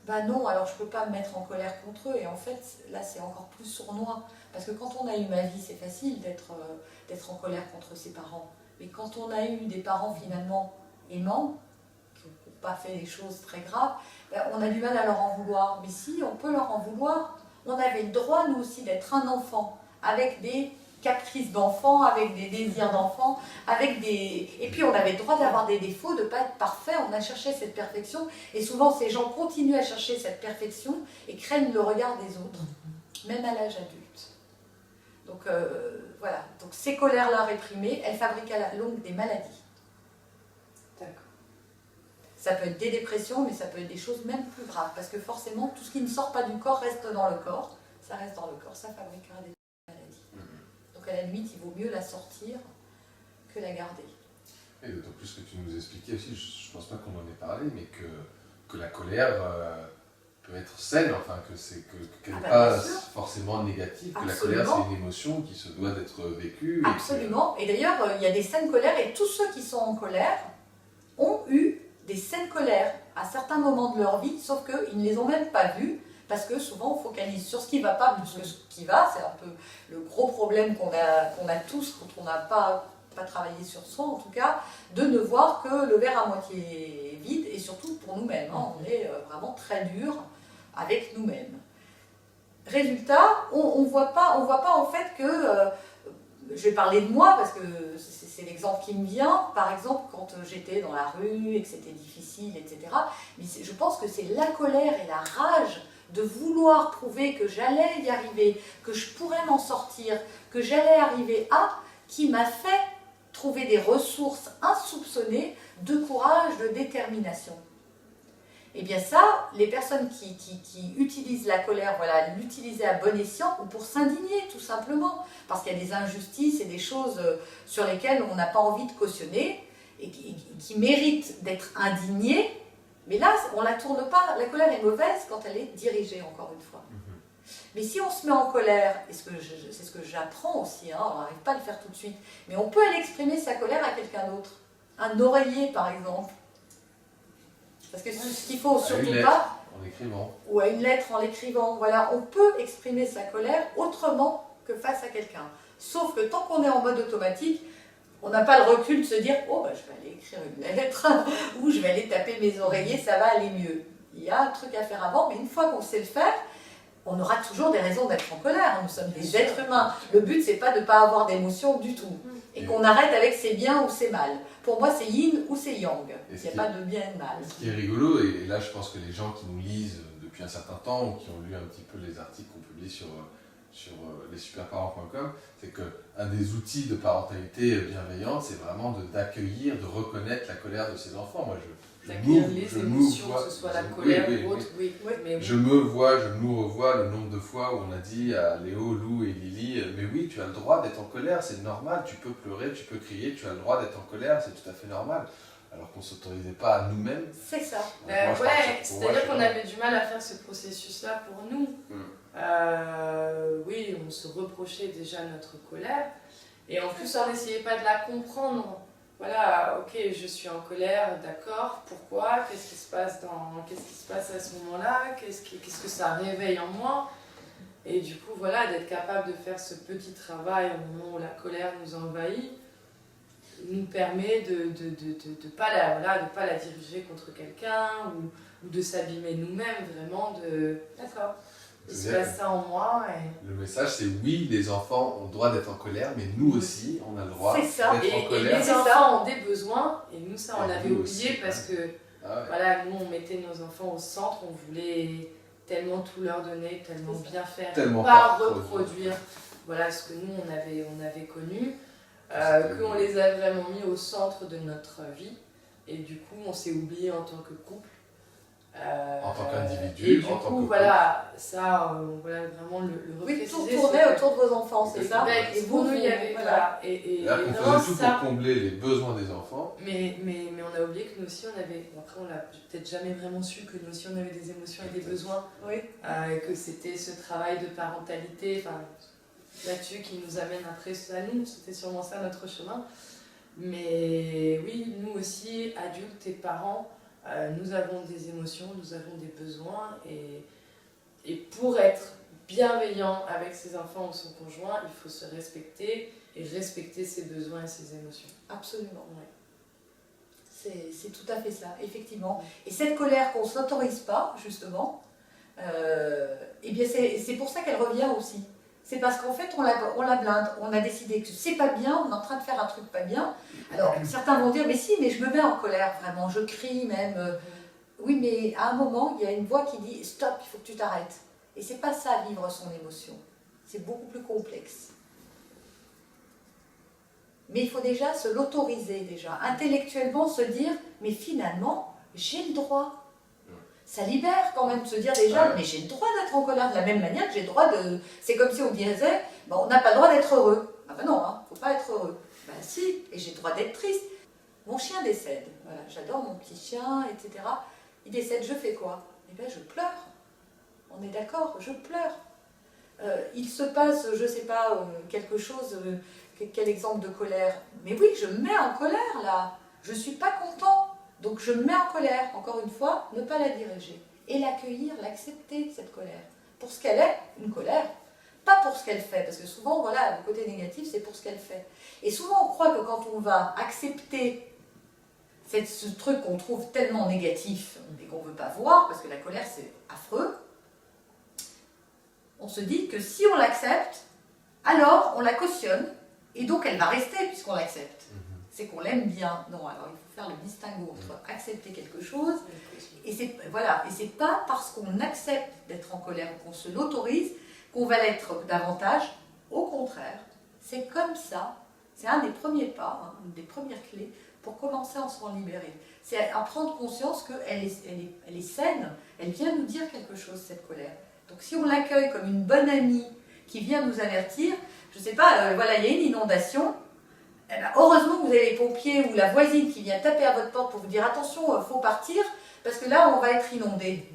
bah non, alors je ne peux pas me mettre en colère contre eux. Et en fait, là, c'est encore plus sournois. Parce que quand on a eu ma vie, c'est facile d'être en colère contre ses parents. Mais quand on a eu des parents finalement aimants, qui n'ont pas fait des choses très graves, ben, on a du mal à leur en vouloir. Mais si, on peut leur en vouloir. On avait le droit, nous aussi, d'être un enfant, avec des caprices d'enfant, avec des désirs d'enfant, et puis on avait le droit d'avoir des défauts, de ne pas être parfait. On a cherché cette perfection, et souvent ces gens continuent à chercher cette perfection et craignent le regard des autres, même à l'âge adulte. Donc voilà, donc ces colères-là réprimées, elles fabriquent à la longue des maladies. D'accord. Ça peut être des dépressions, mais ça peut être des choses même plus graves, parce que forcément, tout ce qui ne sort pas du corps reste dans le corps. Ça reste dans le corps, ça fabriquera des maladies. Donc à la limite, il vaut mieux la sortir que la garder. Et d'autant plus que tu nous expliquais aussi, je ne pense pas qu'on en ait parlé, mais que la colère peut être saine, enfin qu'elle n'est pas forcément négative, que Absolument. La colère c'est une émotion qui se doit d'être vécue. Absolument, et d'ailleurs il y a des saines colères, et tous ceux qui sont en colère ont eu des saines colères à certains moments de leur vie, sauf qu'ils ne les ont même pas vues, parce que souvent on focalise sur ce qui ne va pas plus que ce qui va. C'est un peu le gros problème qu'on a tous quand on n'a pas travaillé sur soi, en tout cas, de ne voir que le verre à moitié vide, et surtout pour nous-mêmes. Hein, on est vraiment très dur avec nous-mêmes. Résultat, on voit pas en fait que... je vais parler de moi parce que c'est l'exemple qui me vient. Par exemple, quand j'étais dans la rue et que c'était difficile, etc. Mais je pense que c'est la colère et la rage de vouloir prouver que j'allais y arriver, que je pourrais m'en sortir, que j'allais arriver à, qui m'a fait trouver des ressources insoupçonnées de courage, de détermination. Et bien ça, les personnes qui utilisent la colère, voilà, l'utiliser à bon escient ou pour s'indigner tout simplement, parce qu'il y a des injustices et des choses sur lesquelles on n'a pas envie de cautionner et qui méritent d'être indignées, mais là, on ne la tourne pas. La colère est mauvaise quand elle est dirigée, encore une fois. Mais si on se met en colère, et c'est ce que j'apprends aussi, hein, on n'arrive pas à le faire tout de suite, mais on peut aller exprimer sa colère à quelqu'un d'autre. Un oreiller, par exemple. Parce que ce qu'il faut surtout pas... En écrivant. Ou à une lettre en l'écrivant. Voilà, on peut exprimer sa colère autrement que face à quelqu'un. Sauf que tant qu'on est en mode automatique, on n'a pas le recul de se dire « Oh, bah, je vais aller écrire une lettre » ou « Je vais aller taper mes oreillers, ça va aller mieux ». Il y a un truc à faire avant, mais une fois qu'on sait le faire, on aura toujours des raisons d'être en colère. Nous sommes des êtres humains. Le but, c'est pas de ne pas avoir d'émotion du tout. Et qu'on arrête avec c'est bien ou c'est mal. Pour moi, c'est yin ou c'est yang. Il n'y a pas de bien et de mal. Ce qui est rigolo, et là je pense que les gens qui nous lisent depuis un certain temps ou qui ont lu un petit peu les articles qu'on publie sur lessuperparents.com, c'est qu'un des outils de parentalité bienveillante, c'est vraiment d'accueillir, de reconnaître la colère de ses enfants. Moi, d'accueillir les émotions, que ce soit la colère ou autre. Je nous revois le nombre de fois où on a dit à Léo, Lou et Lily, mais oui, tu as le droit d'être en colère, c'est normal, tu peux pleurer, tu peux crier, tu as le droit d'être en colère, c'est tout à fait normal. Alors qu'on ne s'autorisait pas à nous-mêmes. C'est ça. C'est-à-dire qu'on avait du mal à faire ce processus-là pour nous. Oui, on se reprochait déjà notre colère. Et en plus, on n'essayait pas de la comprendre. Voilà, ok, je suis en colère, d'accord, pourquoi, qu'est-ce qui se passe à ce moment-là, qu'est-ce que ça réveille en moi. Et du coup, voilà, d'être capable de faire ce petit travail au moment où la colère nous envahit, nous permet de pas la diriger contre quelqu'un ou de s'abîmer nous-mêmes, vraiment d'accord, il se passe ça en moi. Et... Le message c'est oui, les enfants ont le droit d'être en colère, mais nous aussi on a le droit d'être en colère. Et les enfants ont des besoins, et nous ça on l'avait oublié parce que voilà, nous on mettait nos enfants au centre, on voulait tellement tout leur donner, tellement bien faire, pas reproduire voilà, ce que nous on avait connu. Qu'on les a vraiment mis au centre de notre vie et du coup on s'est oublié en tant que couple, en tant qu'individu, et du coup voilà, ça voilà vraiment le repréciser. Tout tournait autour de vos enfants, c'est ça. Et pour nous il y avait voilà, et là on faisait tout pour combler les besoins des enfants. Mais on a oublié que nous aussi on avait, après on l'a peut-être jamais vraiment su, que nous aussi on avait des émotions et des besoins, que c'était ce travail de parentalité, là-dessus qui nous amène après à nous, c'était sûrement ça notre chemin. Mais oui, nous aussi, adultes et parents, nous avons des émotions, nous avons des besoins et pour être bienveillant avec ses enfants ou son conjoint, il faut se respecter et respecter ses besoins et ses émotions. Absolument, oui. C'est tout à fait ça, effectivement. Et cette colère qu'on ne s'autorise pas, justement, eh bien c'est pour ça qu'elle revient aussi. C'est parce qu'en fait, on la blinde, on a décidé que c'est pas bien, on est en train de faire un truc pas bien. Alors, certains vont dire, mais si, mais je me mets en colère, vraiment, je crie même. Oui, mais à un moment, il y a une voix qui dit, stop, il faut que tu t'arrêtes. Et c'est pas ça, vivre son émotion. C'est beaucoup plus complexe. Mais il faut déjà se l'autoriser, déjà. Intellectuellement, se dire, mais finalement, j'ai le droit. Ça libère quand même de se dire déjà, mais j'ai le droit d'être en colère de la même manière que j'ai le droit de... C'est comme si on disait, on n'a pas le droit d'être heureux. Ah ben non, faut pas être heureux. Ben si, et j'ai le droit d'être triste. Mon chien décède, voilà, j'adore mon petit chien, etc. Il décède, je fais quoi? Eh bien je pleure. On est d'accord, je pleure. Il se passe, je sais pas, quelque chose, quel exemple de colère? Mais oui, je me mets en colère là, je suis pas content. Donc je me mets en colère, encore une fois, ne pas la diriger. Et l'accueillir, l'accepter, cette colère. Pour ce qu'elle est, une colère. Pas pour ce qu'elle fait, parce que souvent, voilà, le côté négatif, c'est pour ce qu'elle fait. Et souvent, on croit que quand on va accepter ce truc qu'on trouve tellement négatif et qu'on ne veut pas voir, parce que la colère, c'est affreux, on se dit que si on l'accepte, alors on la cautionne, et donc elle va rester puisqu'on l'accepte. C'est qu'on l'aime bien. Non, alors il faut faire le distinguo entre accepter quelque chose et c'est pas parce qu'on accepte d'être en colère ou qu'on se l'autorise qu'on va l'être davantage. Au contraire, c'est comme ça. C'est un des premiers pas, une des premières clés pour commencer à s'en libérer. C'est à prendre conscience qu'elle est saine, elle vient nous dire quelque chose, cette colère. Donc si on l'accueille comme une bonne amie qui vient nous avertir, je sais pas, voilà, il y a une inondation. Eh ben, heureusement que vous avez les pompiers ou la voisine qui vient taper à votre porte pour vous dire attention, il faut partir, parce que là on va être inondé.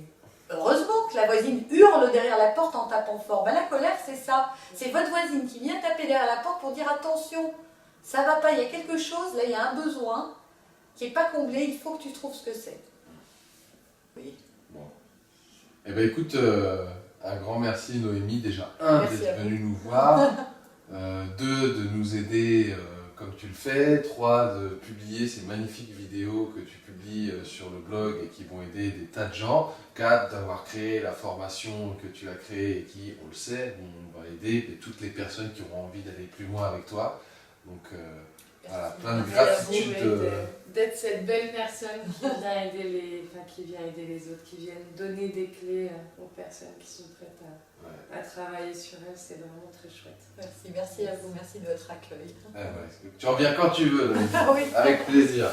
Heureusement que la voisine hurle derrière la porte en tapant fort. Ben, la colère c'est ça, c'est votre voisine qui vient taper derrière la porte pour dire attention, ça va pas, il y a quelque chose, là il y a un besoin qui n'est pas comblé, il faut que tu trouves ce que c'est. Oui. Bon. Eh bien écoute, un grand merci Noémie, déjà d'être venue nous voir, 2 de nous aider comme tu le fais. 3, de publier ces magnifiques vidéos que tu publies sur le blog et qui vont aider des tas de gens. 4, d'avoir créé la formation que tu as créée et qui, on le sait, va aider toutes les personnes qui auront envie d'aller plus loin avec toi. Donc voilà, plein de gratitude. D'être cette belle personne qui vient aider les autres, qui viennent donner des clés aux personnes qui sont prêtes à travailler sur elles, c'est vraiment très chouette. Merci à vous, merci de votre accueil. Tu reviens quand tu veux, Oui. avec plaisir.